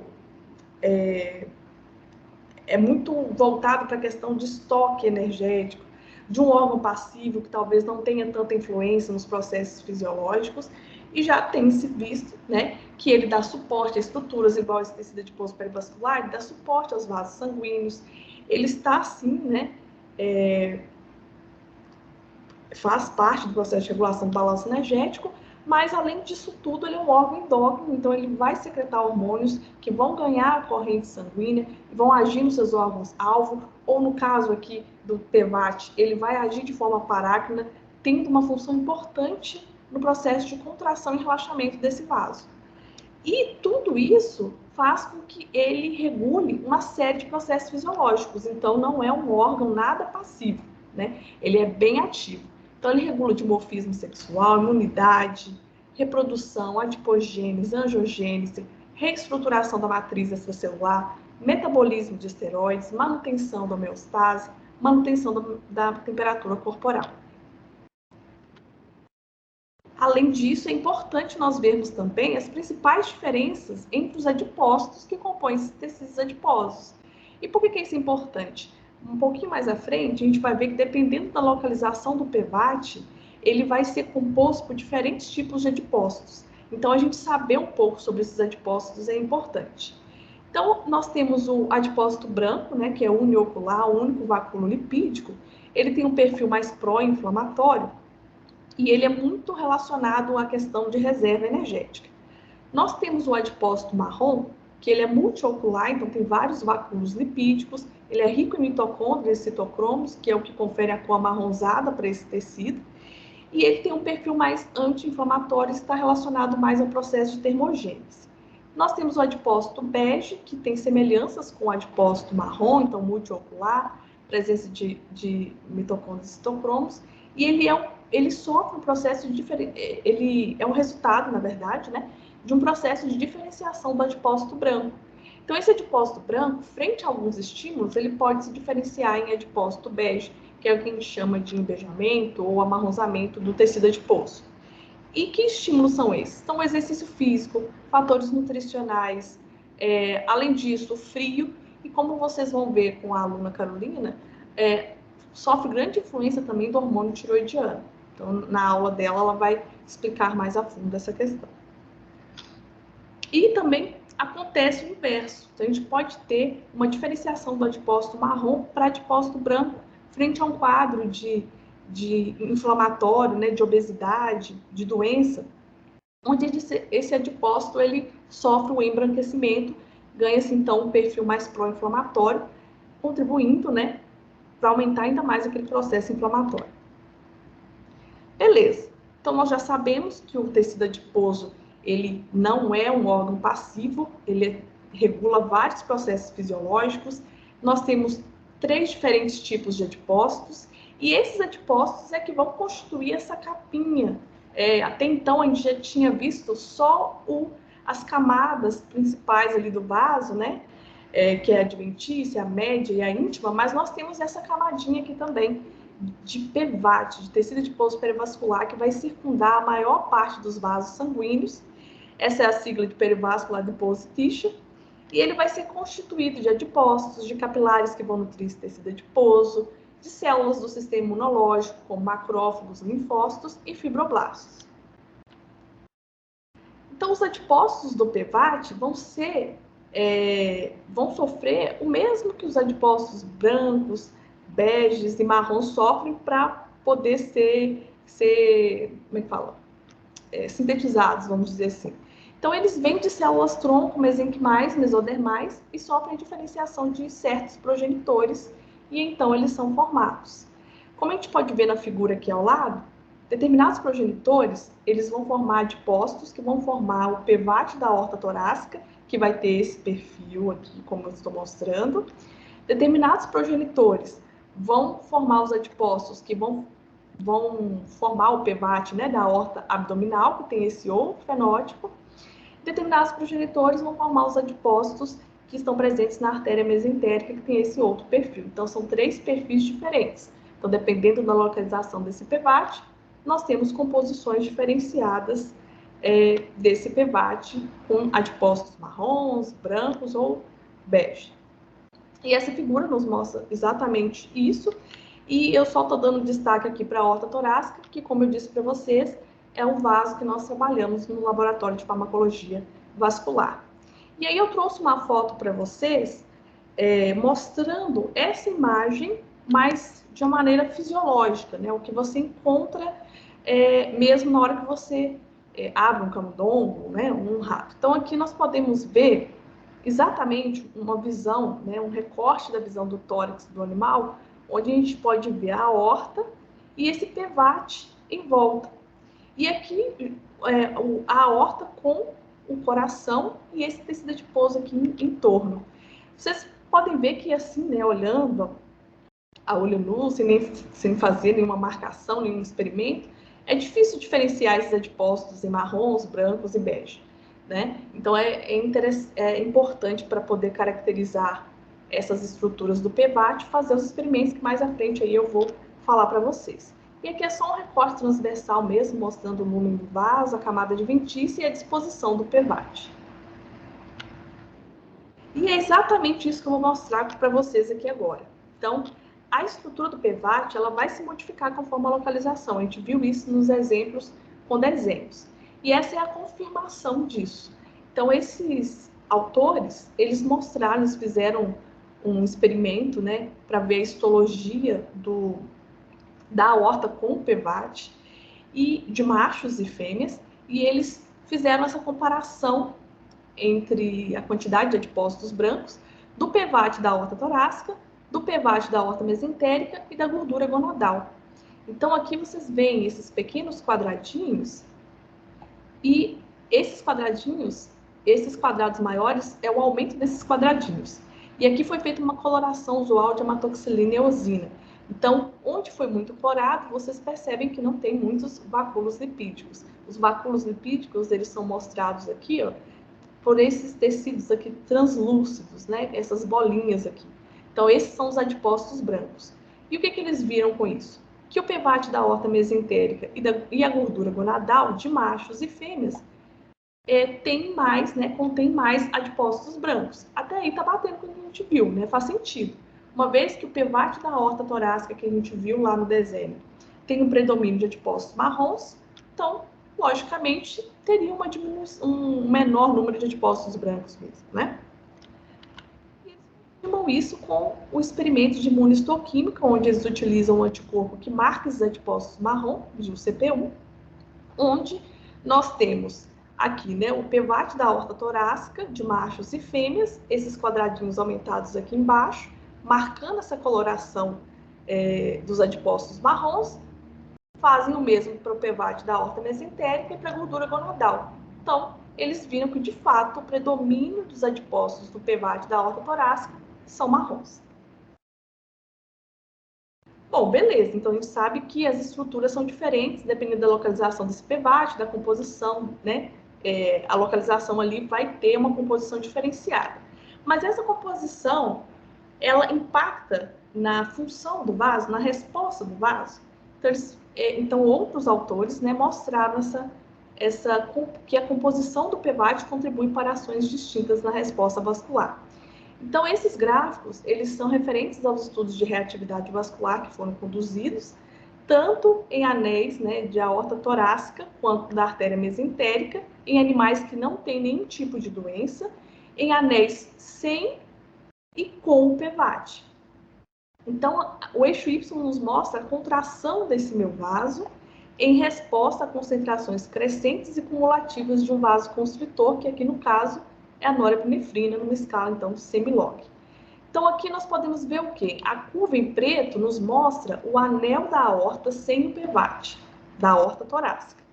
muito voltado para a questão de estoque energético, de um órgão passivo que talvez não tenha tanta influência nos processos fisiológicos, e já tem se visto, né, que ele dá suporte a estruturas igual esse tecido adiposo perivascular, ele dá suporte aos vasos sanguíneos, ele está assim, né, faz parte do processo de regulação do balanço energético, mas além disso tudo, ele é um órgão endócrino, então ele vai secretar hormônios que vão ganhar a corrente sanguínea e vão agir nos seus órgãos-alvo, ou no caso aqui do PVAT, ele vai agir de forma parácrina, tendo uma função importante no processo de contração e relaxamento desse vaso. E tudo isso faz com que ele regule uma série de processos fisiológicos, então não é um órgão nada passivo, né? Ele é bem ativo. Então, ele regula dimorfismo sexual, imunidade, reprodução, adipogênese, angiogênese, reestruturação da matriz extracelular, metabolismo de esteroides, manutenção da homeostase, manutenção da temperatura corporal. Além disso, é importante nós vermos também as principais diferenças entre os adipócitos que compõem esses tecidos adiposos. E por que isso é importante? Um pouquinho mais à frente, a gente vai ver que dependendo da localização do PVAT, ele vai ser composto por diferentes tipos de adipócitos. Então, a gente saber um pouco sobre esses adipócitos é importante. Então, nós temos o adipócito branco, né, que é uniocular, o único vacúolo lipídico. Ele tem um perfil mais pró-inflamatório e ele é muito relacionado à questão de reserva energética. Nós temos o adipócito marrom, que ele é multiocular, então tem vários vacúolos lipídicos, ele é rico em mitocôndrias e citocromos, que é o que confere a cor amarronzada para esse tecido, e ele tem um perfil mais anti-inflamatório, está relacionado mais ao processo de termogênese. Nós temos o adipócito bege, que tem semelhanças com o adipócito marrom, então multiocular, presença de mitocôndrias e citocromos, e ele sofre um processo de ele é um resultado, na verdade, né, de um processo de diferenciação do adipócito branco. Então, esse adipócito branco, frente a alguns estímulos, ele pode se diferenciar em adipócito bege, que é o que a gente chama de embejamento ou amarronzamento do tecido adiposo. E que estímulos são esses? São o exercício físico, fatores nutricionais, além disso, o frio, e como vocês vão ver com a aluna Carolina, sofre grande influência também do hormônio tiroidiano. Então, na aula dela, ela vai explicar mais a fundo essa questão. E também acontece o inverso. Então, a gente pode ter uma diferenciação do adipócito marrom para adipócito branco, frente a um quadro de inflamatório, né, de obesidade, de doença, onde esse adipócito ele sofre o embranquecimento, ganha-se então um perfil mais pró-inflamatório, contribuindo, né, para aumentar ainda mais aquele processo inflamatório. Beleza. Então, nós já sabemos que o tecido adiposo ele não é um órgão passivo, ele regula vários processos fisiológicos. Nós temos 3 diferentes tipos de adipócitos, e esses adipócitos é que vão constituir essa capinha. Até então, a gente já tinha visto só as camadas principais ali do vaso, né? Que é a adventícia, a média e a íntima, mas nós temos essa camadinha aqui também, de PVAT, de tecido adiposo perivascular, que vai circundar a maior parte dos vasos sanguíneos. Essa é a sigla de Perivascular Adipose Tissue, e ele vai ser constituído de adipócitos, de capilares que vão nutrir esse tecido adiposo, de células do sistema imunológico, como macrófagos, linfócitos e fibroblastos. Então, os adipócitos do PVAT vão sofrer o mesmo que os adipócitos brancos, beges e marrons sofrem para poder ser sintetizados, vamos dizer assim. Então, eles vêm de células tronco, mesenquimais, mesodermais e sofrem diferenciação de certos progenitores e então eles são formados. Como a gente pode ver na figura aqui ao lado, determinados progenitores, eles vão formar adipócitos que vão formar o PVAT da aorta torácica, que vai ter esse perfil aqui, como eu estou mostrando. Determinados progenitores vão formar os adipócitos que vão formar o PVAT, né, da aorta abdominal, que tem esse outro fenótipo. Determinados progenitores vão formar os adipócitos que estão presentes na artéria mesentérica, que tem esse outro perfil. Então, são 3 perfis diferentes. Então, dependendo da localização desse PVAT, nós temos composições diferenciadas desse PVAT, com adipócitos marrons, brancos ou bege. E essa figura nos mostra exatamente isso. E eu só estou dando destaque aqui para a aorta torácica, que, como eu disse para vocês, é o vaso que nós trabalhamos no laboratório de farmacologia vascular. E aí eu trouxe uma foto para vocês, mostrando essa imagem, mas de uma maneira fisiológica, né? O que você encontra mesmo na hora que você abre um camundongo, né? Um rato. Então, aqui nós podemos ver exatamente uma visão, né? Um recorte da visão do tórax do animal, onde a gente pode ver a aorta e esse PVAT em volta. E aqui a aorta com o coração e esse tecido adiposo aqui em torno. Vocês podem ver que assim, né, olhando a olho nu, sem fazer nenhuma marcação, nenhum experimento, é difícil diferenciar esses adipócitos em marrons, brancos e bege, né? Então é importante para poder caracterizar essas estruturas do PVAT, fazer os experimentos que mais à frente aí eu vou falar para vocês. E aqui é só um recorte transversal mesmo, mostrando o lumen do vaso, a camada adventícia e a disposição do PVAT. E é exatamente isso que eu vou mostrar para vocês aqui agora. Então, a estrutura do PVAT, ela vai se modificar conforme a localização. A gente viu isso nos exemplos com desenhos. E essa é a confirmação disso. Então, esses autores, eles mostraram, eles fizeram um experimento, né, para ver a histologia da aorta com o PVAT e de machos e fêmeas, e eles fizeram essa comparação entre a quantidade de adipócitos brancos do PVAT da aorta torácica, do PVAT da aorta mesentérica e da gordura gonadal. Então, aqui vocês veem esses pequenos quadradinhos, e esses quadrados maiores, é o aumento desses quadradinhos. E aqui foi feita uma coloração usual de amatoxilina e eosina. Então, onde foi muito clorado, vocês percebem que não tem muitos vacúolos lipídicos. Os vacúolos lipídicos, eles são mostrados aqui, ó, por esses tecidos aqui translúcidos, né? Essas bolinhas aqui. Então, esses são os adipócitos brancos. E o que eles viram com isso? Que o PVAT da aorta mesentérica e a gordura gonadal de machos e fêmeas tem mais, né? Contém mais adipócitos brancos. Até aí tá batendo com o que a gente viu, né? Faz sentido. Uma vez que o PVAT da aorta torácica que a gente viu lá no desenho tem um predomínio de adipócitos marrons, então, logicamente, teria um menor número de adipócitos brancos mesmo, né? E eles confirmam isso com o experimento de imunistoquímica, onde eles utilizam um anticorpo que marca esses adipócitos marrom, de UCP1, onde nós temos aqui, né, o PVAT da aorta torácica de machos e fêmeas, esses quadradinhos aumentados aqui embaixo, marcando essa coloração dos adipócitos marrons, fazem o mesmo para o PVAT da aorta mesentérica e para a gordura gonadal. Então, eles viram que, de fato, o predomínio dos adipócitos do PVAT da aorta torácica são marrons. Bom, beleza. Então, a gente sabe que as estruturas são diferentes, dependendo da localização desse PVAT, da composição, né? A localização ali vai ter uma composição diferenciada. Mas essa composição, ela impacta na função do vaso, na resposta do vaso. Então, outros autores, né, mostraram que a composição do PVAT contribui para ações distintas na resposta vascular. Então, esses gráficos, eles são referentes aos estudos de reatividade vascular que foram conduzidos, tanto em anéis, né, de aorta torácica, quanto da artéria mesentérica, em animais que não têm nenhum tipo de doença, em anéis sem e com o PVAT. Então, o eixo Y nos mostra a contração desse meu vaso em resposta a concentrações crescentes e cumulativas de um vasoconstritor, que aqui no caso é a norepinefrina, numa escala, então, semilog. Então, aqui nós podemos ver o quê? A curva em preto nos mostra o anel da aorta sem o PVAT, da aorta torácica.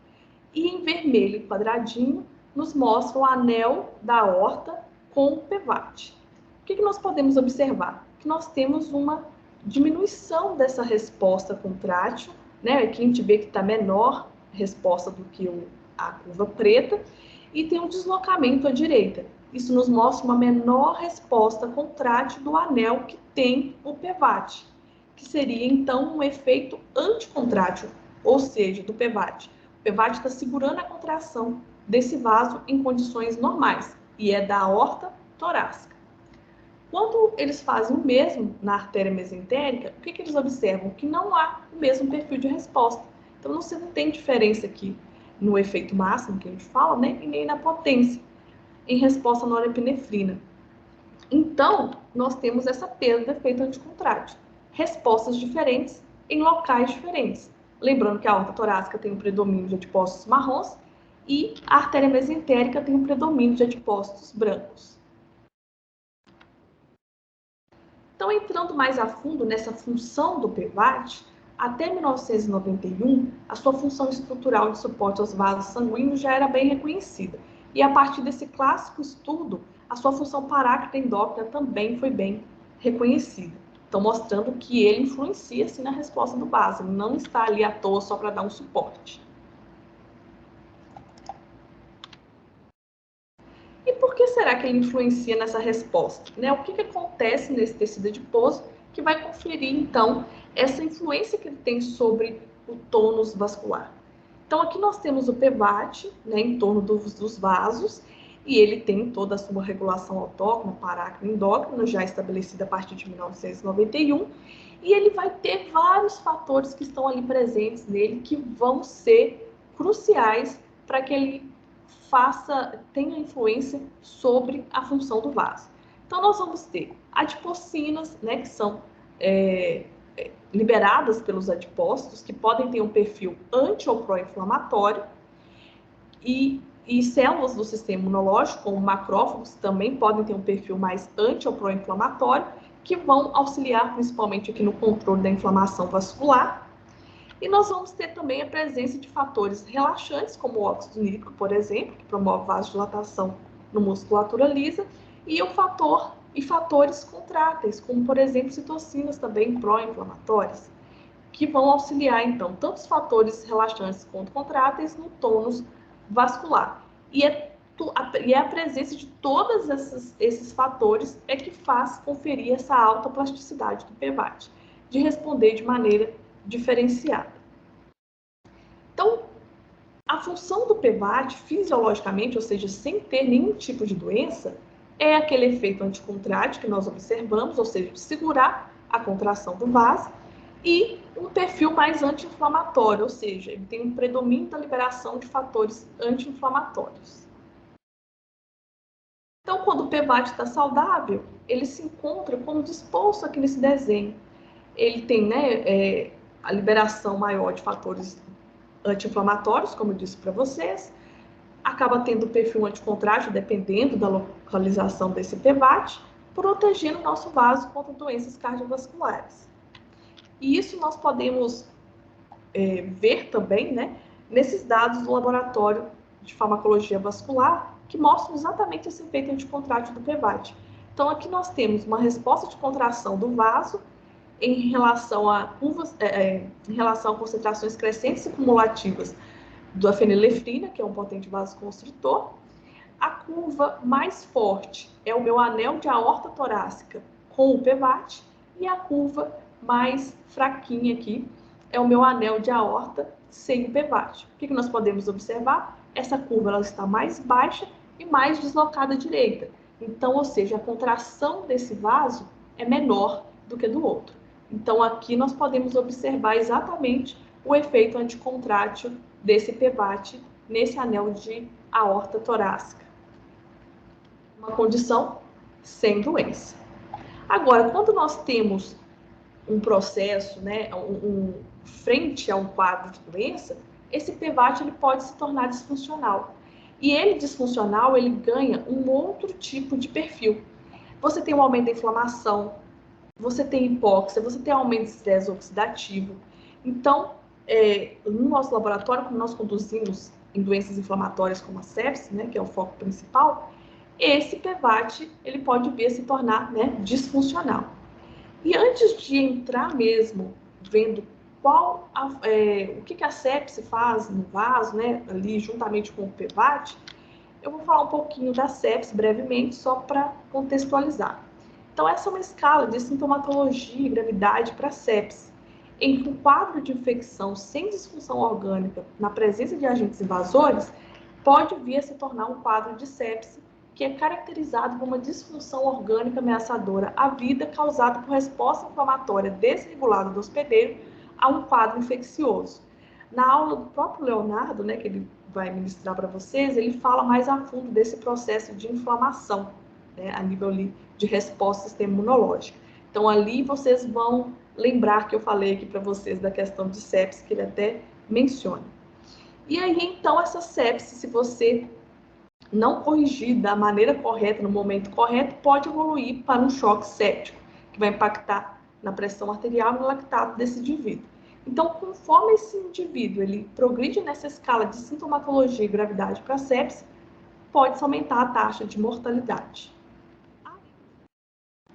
E em vermelho, quadradinho, nos mostra o anel da aorta com o PVAT. O que nós podemos observar? Que nós temos uma diminuição dessa resposta contrátil, né? Aqui a gente vê que está menor resposta do que a curva preta, e tem um deslocamento à direita. Isso nos mostra uma menor resposta contrátil do anel que tem o PVAT, que seria, então, um efeito anticontrátil, ou seja, do PVAT. O PVAT está segurando a contração desse vaso em condições normais, e é da aorta torácica. Quando eles fazem o mesmo na artéria mesentérica, o que eles observam? Que não há o mesmo perfil de resposta. Então, você não tem diferença aqui no efeito máximo, que a gente fala, né? E nem na potência, em resposta à norepinefrina. Então, nós temos essa perda do efeito anticontrátil. Respostas diferentes em locais diferentes. Lembrando que a aorta torácica tem um predomínio de adipócitos marrons e a artéria mesentérica tem um predomínio de adipócitos brancos. Então, entrando mais a fundo nessa função do PVAT, até 1991, a sua função estrutural de suporte aos vasos sanguíneos já era bem reconhecida. E a partir desse clássico estudo, a sua função parácrita endócrina também foi bem reconhecida. Então, mostrando que ele influencia, sim, na resposta do vaso. Ele não está ali à toa só para dar um suporte. E por que será que ele influencia nessa resposta? Né? O que acontece nesse tecido adiposo que vai conferir, então, essa influência que ele tem sobre o tônus vascular? Então, aqui nós temos o PVAT, né, em torno dos vasos, e ele tem toda a sua regulação autóctona, parácrina endócrina, já estabelecida a partir de 1991, e ele vai ter vários fatores que estão ali presentes nele que vão ser cruciais para que ele tenha influência sobre a função do vaso. Então, nós vamos ter adipocinas, né, que são liberadas pelos adipócitos, que podem ter um perfil anti- ou pró-inflamatório, e células do sistema imunológico, como macrófagos, também podem ter um perfil mais anti- ou pró-inflamatório, que vão auxiliar principalmente aqui no controle da inflamação vascular. E nós vamos ter também a presença de fatores relaxantes, como o óxido nítrico, por exemplo, que promove vasodilatação na musculatura lisa, e fatores contráteis, como, por exemplo, citocinas também pró-inflamatórias, que vão auxiliar, então, tanto os fatores relaxantes quanto contráteis no tônus vascular. E é a presença de todos esses fatores é que faz conferir essa alta plasticidade do PVAT, de responder de maneira diferenciada. Então, a função do PVAT, fisiologicamente, ou seja, sem ter nenhum tipo de doença, é aquele efeito anticontrátil que nós observamos, ou seja, de segurar a contração do vaso, e um perfil mais anti-inflamatório, ou seja, ele tem um predomínio da liberação de fatores anti-inflamatórios. Então, quando o PVAT está saudável, ele se encontra como disposto aqui nesse desenho. Ele tem, né, a liberação maior de fatores anti-inflamatórios, como eu disse para vocês, acaba tendo perfil anticontrátil, dependendo da localização desse PVAT, protegendo o nosso vaso contra doenças cardiovasculares. E isso nós podemos ver também, né, nesses dados do laboratório de farmacologia vascular, que mostram exatamente esse efeito anticontrátil do PVAT. Então, aqui nós temos uma resposta de contração do vaso em relação a concentrações crescentes e cumulativas da fenilefrina, que é um potente vasoconstritor. A curva mais forte é o meu anel de aorta torácica com o PVAT, e a curva mais fraquinha aqui é o meu anel de aorta sem o PVAT. O que nós podemos observar? Essa curva ela está mais baixa e mais deslocada à direita. Então, ou seja, a contração desse vaso é menor do que do outro. Então, aqui nós podemos observar exatamente o efeito anticontrátil desse PVAT nesse anel de aorta torácica. Uma condição sem doença. Agora, quando nós temos um processo, né, frente a um quadro de doença, esse PVAT ele pode se tornar disfuncional. E ele disfuncional, ele ganha um outro tipo de perfil. Você tem um aumento da inflamação, você tem hipóxia, você tem aumento de estresse oxidativo. Então, no nosso laboratório, como nós conduzimos em doenças inflamatórias como a sepse, né, que é o foco principal, esse PVAT ele pode vir a se tornar, né, disfuncional. E antes de entrar mesmo, vendo o que a sepse faz no vaso, né, ali juntamente com o PEVAT, eu vou falar um pouquinho da sepse brevemente, só para contextualizar. Então, essa é uma escala de sintomatologia e gravidade para sepse, em que um quadro de infecção sem disfunção orgânica na presença de agentes invasores pode vir a se tornar um quadro de sepse, que é caracterizado por uma disfunção orgânica ameaçadora à vida causada por resposta inflamatória desregulada do hospedeiro a um quadro infeccioso. Na aula do próprio Leonardo, né, que ele vai ministrar para vocês, ele fala mais a fundo desse processo de inflamação, né, a nível ali de resposta ao sistema imunológico. Então, ali vocês vão lembrar que eu falei aqui para vocês da questão de sepse, que ele até menciona. E aí, então, essa sepse, se você não corrigir da maneira correta, no momento correto, pode evoluir para um choque séptico, que vai impactar na pressão arterial e no lactato desse indivíduo. Então, conforme esse indivíduo ele progride nessa escala de sintomatologia e gravidade para a sepse, pode-se aumentar a taxa de mortalidade.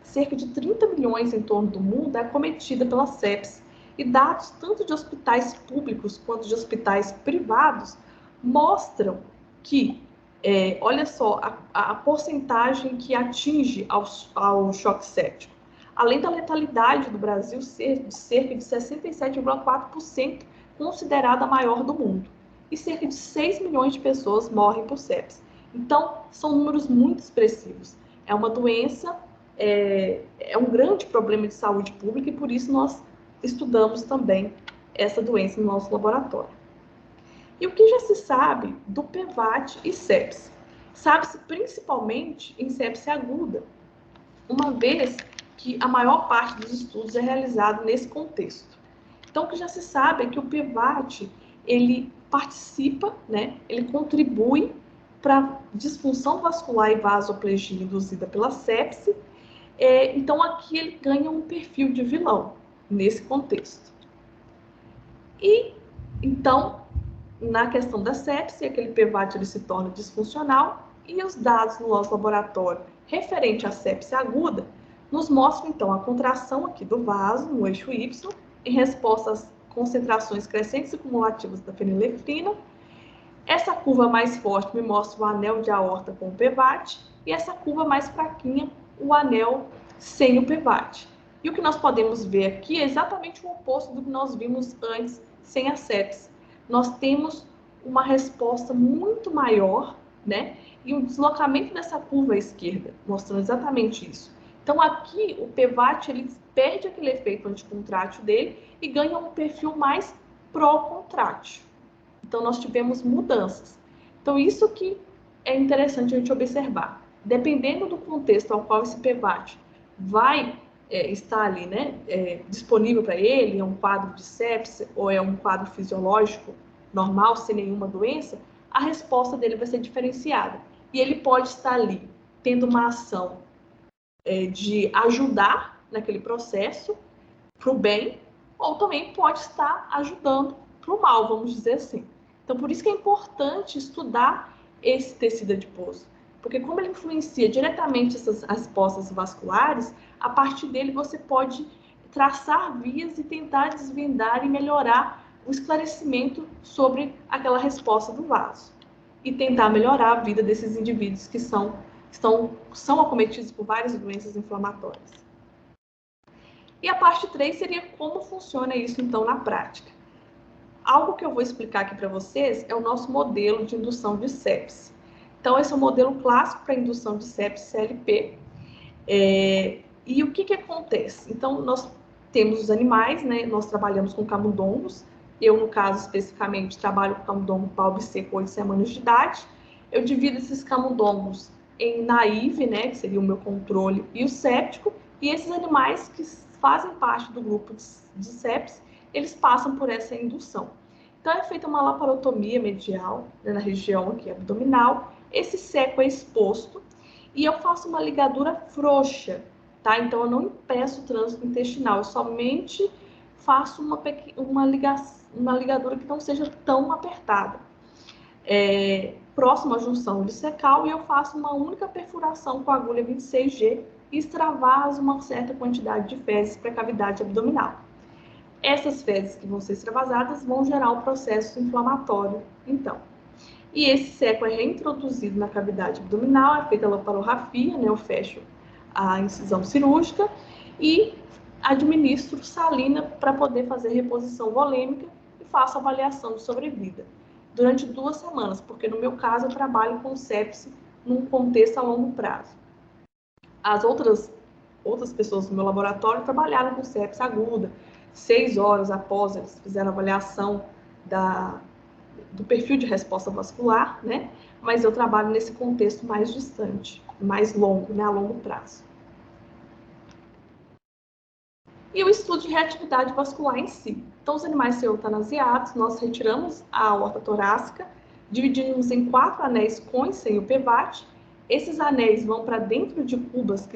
Cerca de 30 milhões em torno do mundo é acometida pela sepse, e dados tanto de hospitais públicos quanto de hospitais privados mostram que, olha só, a porcentagem que atinge ao choque séptico. Além da letalidade do Brasil ser de cerca de 67,4%, considerada a maior do mundo, e cerca de 6 milhões de pessoas morrem por sepse. Então, são números muito expressivos. É uma doença, é um grande problema de saúde pública, e por isso nós estudamos também essa doença no nosso laboratório. E o que já se sabe do PEVAT e sepse? Sabe-se principalmente em sepse aguda, uma vez que a maior parte dos estudos é realizado nesse contexto. Então, o que já se sabe é que o PEVAT, ele participa, né, ele contribui para a disfunção vascular e vasoplegia induzida pela sepse. Então, aqui ele ganha um perfil de vilão, nesse contexto. E, então, na questão da sepse, aquele PEVAT ele se torna disfuncional, e os dados no nosso laboratório referente à sepse aguda nos mostram, então, a contração aqui do vaso, no eixo Y, em resposta às concentrações crescentes e cumulativas da fenilefrina. Essa curva mais forte me mostra o anel de aorta com o PEVAT, e essa curva mais fraquinha, o anel sem o PEVAT. E o que nós podemos ver aqui é exatamente o oposto do que nós vimos antes, sem a sepse. Nós temos uma resposta muito maior, né? E um deslocamento dessa curva à esquerda, mostrando exatamente isso. Então, aqui, o PEVAT, ele perde aquele efeito anticontrátil dele e ganha um perfil mais pró-contrátil. Então, nós tivemos mudanças. Então, isso que é interessante a gente observar. Dependendo do contexto ao qual esse PEVAT vai estar ali, né, disponível para ele, é um quadro de sepse ou é um quadro fisiológico normal, sem nenhuma doença, a resposta dele vai ser diferenciada. E ele pode estar ali tendo uma ação de ajudar naquele processo para o bem, ou também pode estar ajudando para o mal, vamos dizer assim. Então, por isso que é importante estudar esse tecido adiposo, porque como ele influencia diretamente essas respostas vasculares, a partir dele você pode traçar vias e tentar desvendar e melhorar o esclarecimento sobre aquela resposta do vaso e tentar melhorar a vida desses indivíduos que são acometidos por várias doenças inflamatórias. E a parte 3 seria como funciona isso, então, na prática. Algo que eu vou explicar aqui para vocês é o nosso modelo de indução de sepse. Então, esse é o modelo clássico para indução de sepse CLP. E o que acontece? Então, nós temos os animais, né? Nós trabalhamos com camundongos. Eu, no caso, especificamente, trabalho com camundongo pau seco 8 semanas de idade. Eu divido esses camundongos em naive, né? Que seria o meu controle, e o séptico. E esses animais que fazem parte do grupo de sepse, eles passam por essa indução. Então, é feita uma laparotomia medial, né, na região aqui abdominal. Esse seco é exposto e eu faço uma ligadura frouxa, tá? Então, eu não impeço o trânsito intestinal, eu somente faço uma ligadura que não seja tão apertada. Próximo à junção ulissecal, e eu faço uma única perfuração com a agulha 26G e extravasa uma certa quantidade de fezes para a cavidade abdominal. Essas fezes que vão ser extravasadas vão gerar um processo inflamatório, então. E esse seco é reintroduzido na cavidade abdominal, é feita a laparoscopia, né? Eu fecho a incisão cirúrgica e administro salina para poder fazer reposição volêmica e faço avaliação de sobrevida durante 2 semanas, porque no meu caso eu trabalho com sepse num contexto a longo prazo. As outras pessoas no meu laboratório trabalharam com sepse aguda, 6 horas após eles fizeram a avaliação do perfil de resposta vascular, né? Mas eu trabalho nesse contexto mais distante, mais longo, né? A longo prazo. E o estudo de reatividade vascular em si. Então, os animais são eutanasiados, nós retiramos a aorta torácica, dividimos em 4 anéis com e sem o PVAT. Esses anéis vão para dentro de cubas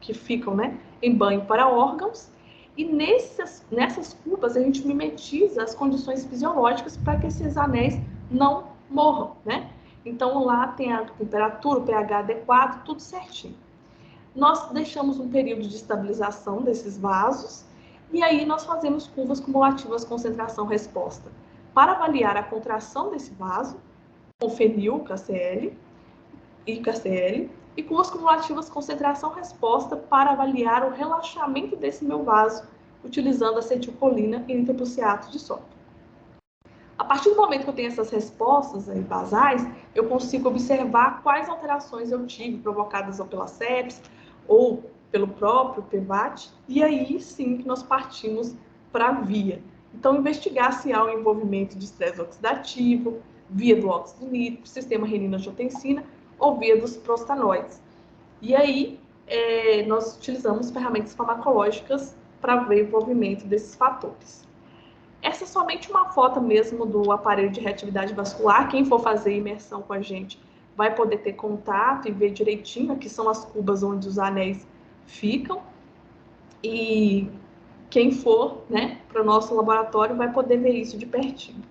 que ficam, né, em banho para órgãos, e nessas cubas a gente mimetiza as condições fisiológicas para que esses anéis não morram, né? Então, lá tem a temperatura, o pH adequado, tudo certinho. Nós deixamos um período de estabilização desses vasos e aí nós fazemos curvas cumulativas concentração-resposta para avaliar a contração desse vaso com fenil, KCl e curvas cumulativas concentração-resposta para avaliar o relaxamento desse meu vaso utilizando acetilcolina e nitroprusiato de sódio. A partir do momento que eu tenho essas respostas aí basais, eu consigo observar quais alterações eu tive provocadas ou pela sepse ou pelo próprio PVAT, e aí sim que nós partimos para a via. Então, investigar se há um envolvimento de estresse oxidativo, via do óxido nítrico, sistema renina-angiotensina ou via dos prostanoides. E aí, nós utilizamos ferramentas farmacológicas para ver o envolvimento desses fatores. Essa é somente uma foto mesmo do aparelho de reatividade vascular. Quem for fazer imersão com a gente vai poder ter contato e ver direitinho. Aqui são as cubas onde os anéis ficam. E quem for, né, para o nosso laboratório vai poder ver isso de pertinho.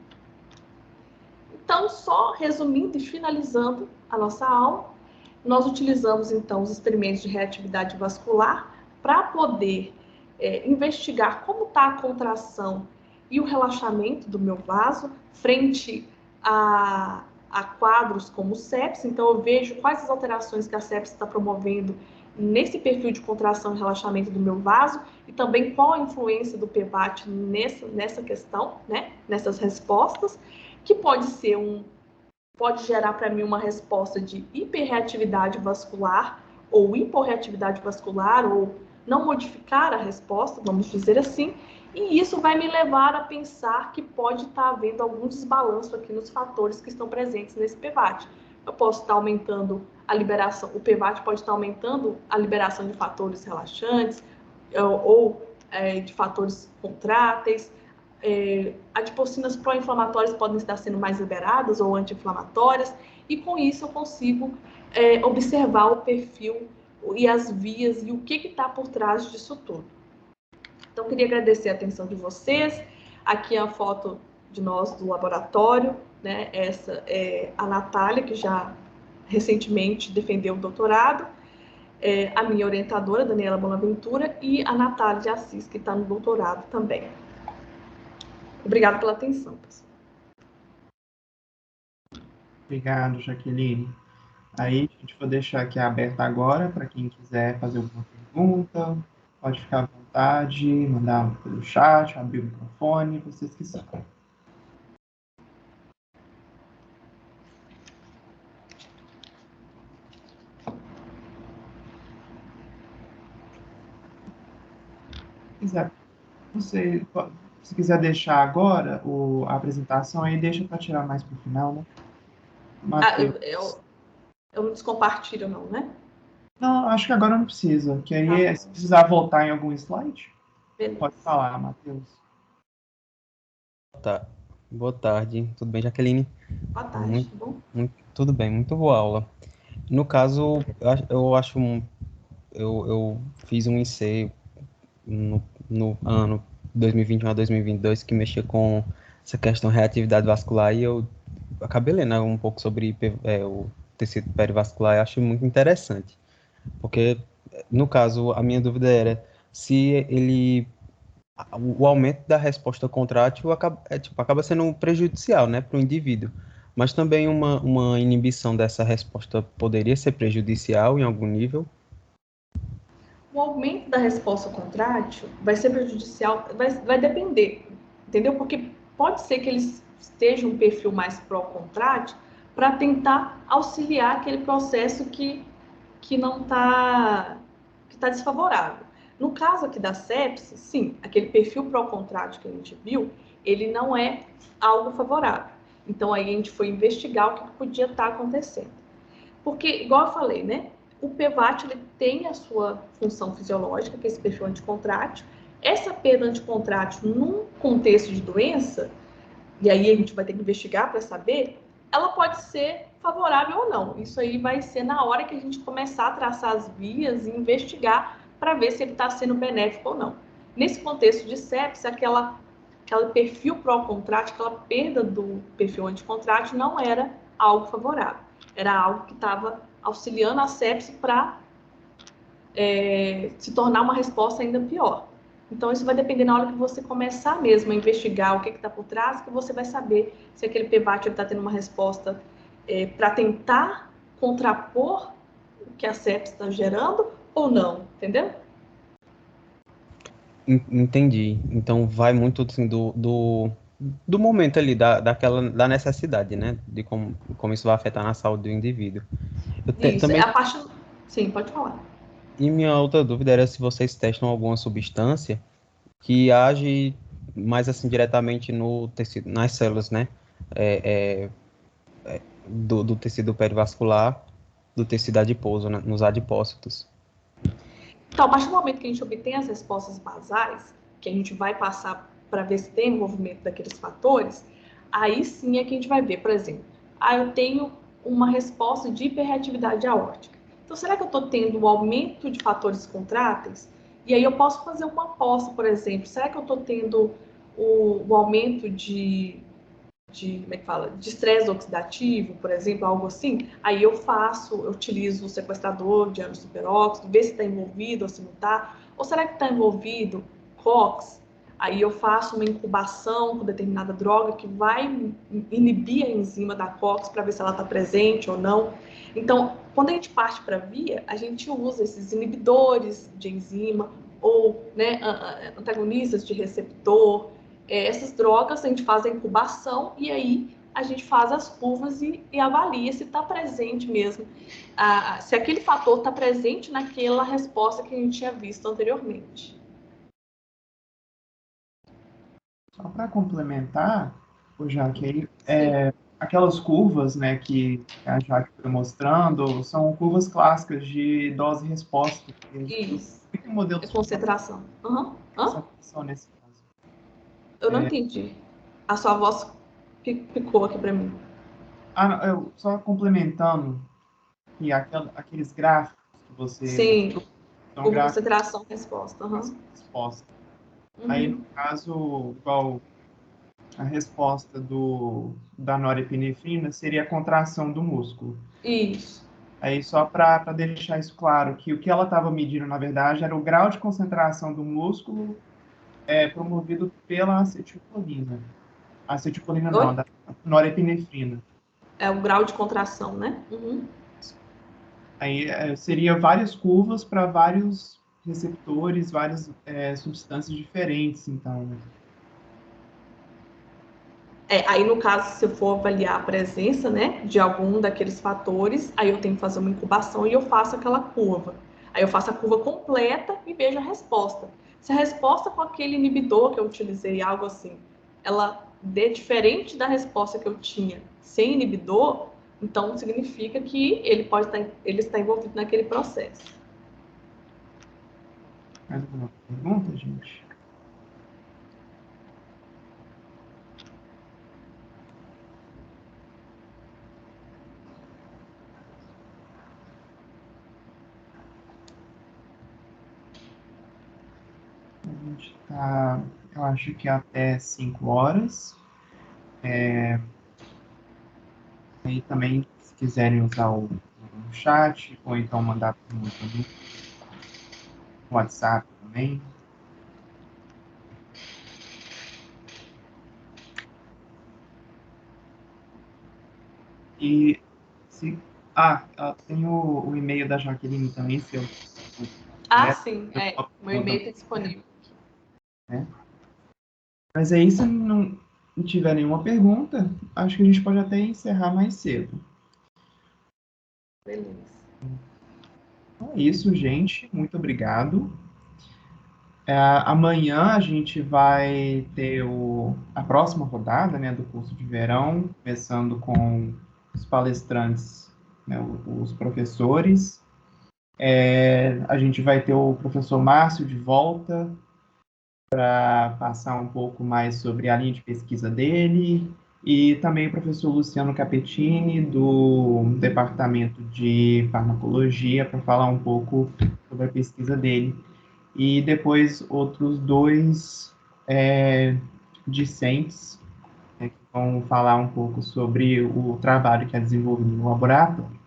Então, só resumindo e finalizando a nossa aula, nós utilizamos então os experimentos de reatividade vascular para poder investigar como está a contração e o relaxamento do meu vaso frente a quadros como sepse. Então, eu vejo quais as alterações que a sepse está promovendo nesse perfil de contração e relaxamento do meu vaso e também qual a influência do PVAT nessa questão, né? Nessas respostas, que pode gerar para mim uma resposta de hiperreatividade vascular ou hiporreatividade vascular ou não modificar a resposta, vamos dizer assim, e isso vai me levar a pensar que pode estar havendo algum desbalanço aqui nos fatores que estão presentes nesse PVAT. Eu posso estar aumentando a liberação, o PVAT pode estar aumentando a liberação de fatores relaxantes ou de fatores contráteis. Adipocinas pró-inflamatórias podem estar sendo mais liberadas ou anti-inflamatórias, e com isso eu consigo observar o perfil e as vias e o que está por trás disso tudo. Então, queria agradecer a atenção de vocês. Aqui é a foto de nós do laboratório, né? Essa é a Natália, que já recentemente defendeu o doutorado, a minha orientadora, Daniela Bonaventura, e a Natália de Assis, que está no doutorado também. Obrigada pela atenção, pessoal. Obrigado, Jaqueline. Aí, a gente vai deixar aqui aberto agora para quem quiser fazer alguma pergunta. Pode ficar à vontade, mandar pelo chat, abrir o microfone, vocês que sabem. Se quiser deixar agora a apresentação, aí deixa para tirar mais para o final, né? Eu não descompartilho não, né? Não, acho que agora não precisa, que aí se precisar voltar em algum slide, Beleza. pode falar, Matheus. Tá. Boa tarde, tudo bem, Jaqueline? Boa tarde, tudo bom? Tudo bem, muito boa aula. No caso, eu fiz um IC no ano 2021 a 2022 que mexia com essa questão de reatividade vascular, e eu acabei lendo um pouco sobre o tecido perivascular e acho muito interessante, porque no caso, a minha dúvida era se ele o aumento da resposta contrátil acaba sendo prejudicial, né, para o indivíduo. Mas também uma inibição dessa resposta poderia ser prejudicial em algum nível? O aumento da resposta contrátil vai ser prejudicial, vai depender, entendeu? Porque pode ser que eles estejam um perfil mais pró-contrátil para tentar auxiliar aquele processo que não está, que está desfavorável. No caso aqui da sepsis, sim, aquele perfil pró-contrátil que a gente viu, ele não é algo favorável. Então aí a gente foi investigar o que podia estar acontecendo. Porque, igual eu falei, né? O PVAT ele tem a sua função fisiológica, que é esse perfil anticontrátil. Essa perda anticontrátil, num contexto de doença, e aí a gente vai ter que investigar para saber, ela pode ser favorável ou não. Isso aí vai ser na hora que a gente começar a traçar as vias e investigar para ver se ele está sendo benéfico ou não. Nesse contexto de sepsis, aquele perfil pró-contrátil, aquela perda do perfil anticontrátil não era algo favorável. Era algo que estava auxiliando a sepse para se tornar uma resposta ainda pior. Então, isso vai depender na hora que você começar mesmo a investigar o que está por trás, que você vai saber se aquele PVAT está tendo uma resposta para tentar contrapor o que a sepse está gerando ou não, entendeu? Entendi. Então vai muito assim, do momento ali, da necessidade, né? De como isso vai afetar na saúde do indivíduo. Isso, Também, a parte... Sim, pode falar. e minha outra dúvida era se vocês testam alguma substância que age mais assim diretamente no tecido, nas células, né? É, do tecido perivascular, do tecido adiposo, né? Nos adipócitos. Então, a partir do momento que a gente obtém as respostas basais, que a gente vai passar para ver se tem envolvimento daqueles fatores, aí sim é que a gente vai ver, por exemplo, eu tenho uma resposta de hiperreatividade aórtica. Então, será que eu estou tendo um aumento de fatores contráteis? E aí eu posso fazer uma aposta, por exemplo, será que eu estou tendo o aumento como é que fala? De estresse oxidativo, por exemplo, algo assim, aí eu utilizo o sequestrador de ácido superóxido, ver se está envolvido ou se não está, ou será que está envolvido COX? Aí eu faço uma incubação com determinada droga que vai inibir a enzima da COX para ver se ela está presente ou não. Então, quando a gente parte para a via, a gente usa esses inibidores de enzima ou, né, antagonistas de receptor. Essas drogas a gente faz a incubação e aí a gente faz as curvas e avalia se está presente mesmo, se aquele fator está presente naquela resposta que a gente tinha visto anteriormente. Só para complementar, o Jaque, aquelas curvas, né, que a Jaque foi mostrando, são curvas clássicas de dose e resposta. Isso. Tem modelos de Concentração. concentração nesse caso. Eu não entendi. A sua voz picou aqui para mim. Só complementando, que aqueles gráficos que você Sim, são curva gráficos concentração-resposta. de resposta. Aí, no caso, igual a resposta da norepinefrina seria a contração do músculo. Isso. Aí, só para deixar isso claro, que o que ela estava medindo, na verdade, era o grau de concentração do músculo promovido pela acetilcolina. Acetilcolina Oi? não, da norepinefrina. É o grau de contração, né? Aí seria várias curvas para vários receptores, várias substâncias diferentes, então, né? Aí, no caso, se eu for avaliar a presença, né, de algum daqueles fatores, aí eu tenho que fazer uma incubação e eu faço aquela curva. Aí eu faço a curva completa e vejo a resposta. Se a resposta com aquele inibidor que eu utilizei, algo assim, ela dê diferente da resposta que eu tinha sem inibidor, então significa que ele está envolvido naquele processo. Mais alguma pergunta, gente? A gente está, eu acho que até 5 horas. Aí também, se quiserem usar o chat, ou então mandar pergunta no no WhatsApp também. E se... tem o e-mail da Jaqueline também, se eu... Sim, o meu e-mail está disponível. Né? Mas aí, se não tiver nenhuma pergunta, acho que a gente pode até encerrar mais cedo. Beleza. Então é isso, gente. Muito obrigado. Amanhã a gente vai ter a próxima rodada, né, do curso de verão, começando com os palestrantes, né, os professores. A gente vai ter o professor Márcio de volta para passar um pouco mais sobre a linha de pesquisa dele, e também o professor Luciano Capetini, do Departamento de Farmacologia, para falar um pouco sobre a pesquisa dele. E depois outros dois discentes, né, que vão falar um pouco sobre o trabalho que é desenvolvido no laboratório.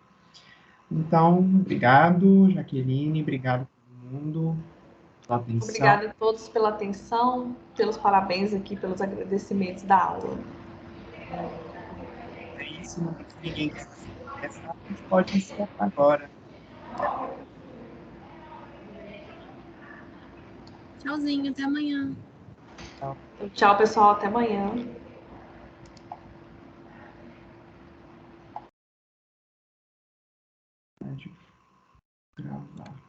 Então, obrigado, Jaqueline, obrigado a todo mundo pela atenção. Obrigada a todos pela atenção, pelos parabéns aqui, pelos agradecimentos da aula. É isso, não tem ninguém que se expressar, a gente pode encerrar agora. Tchauzinho, até amanhã. Então, tchau, pessoal, até amanhã. Pode gravar.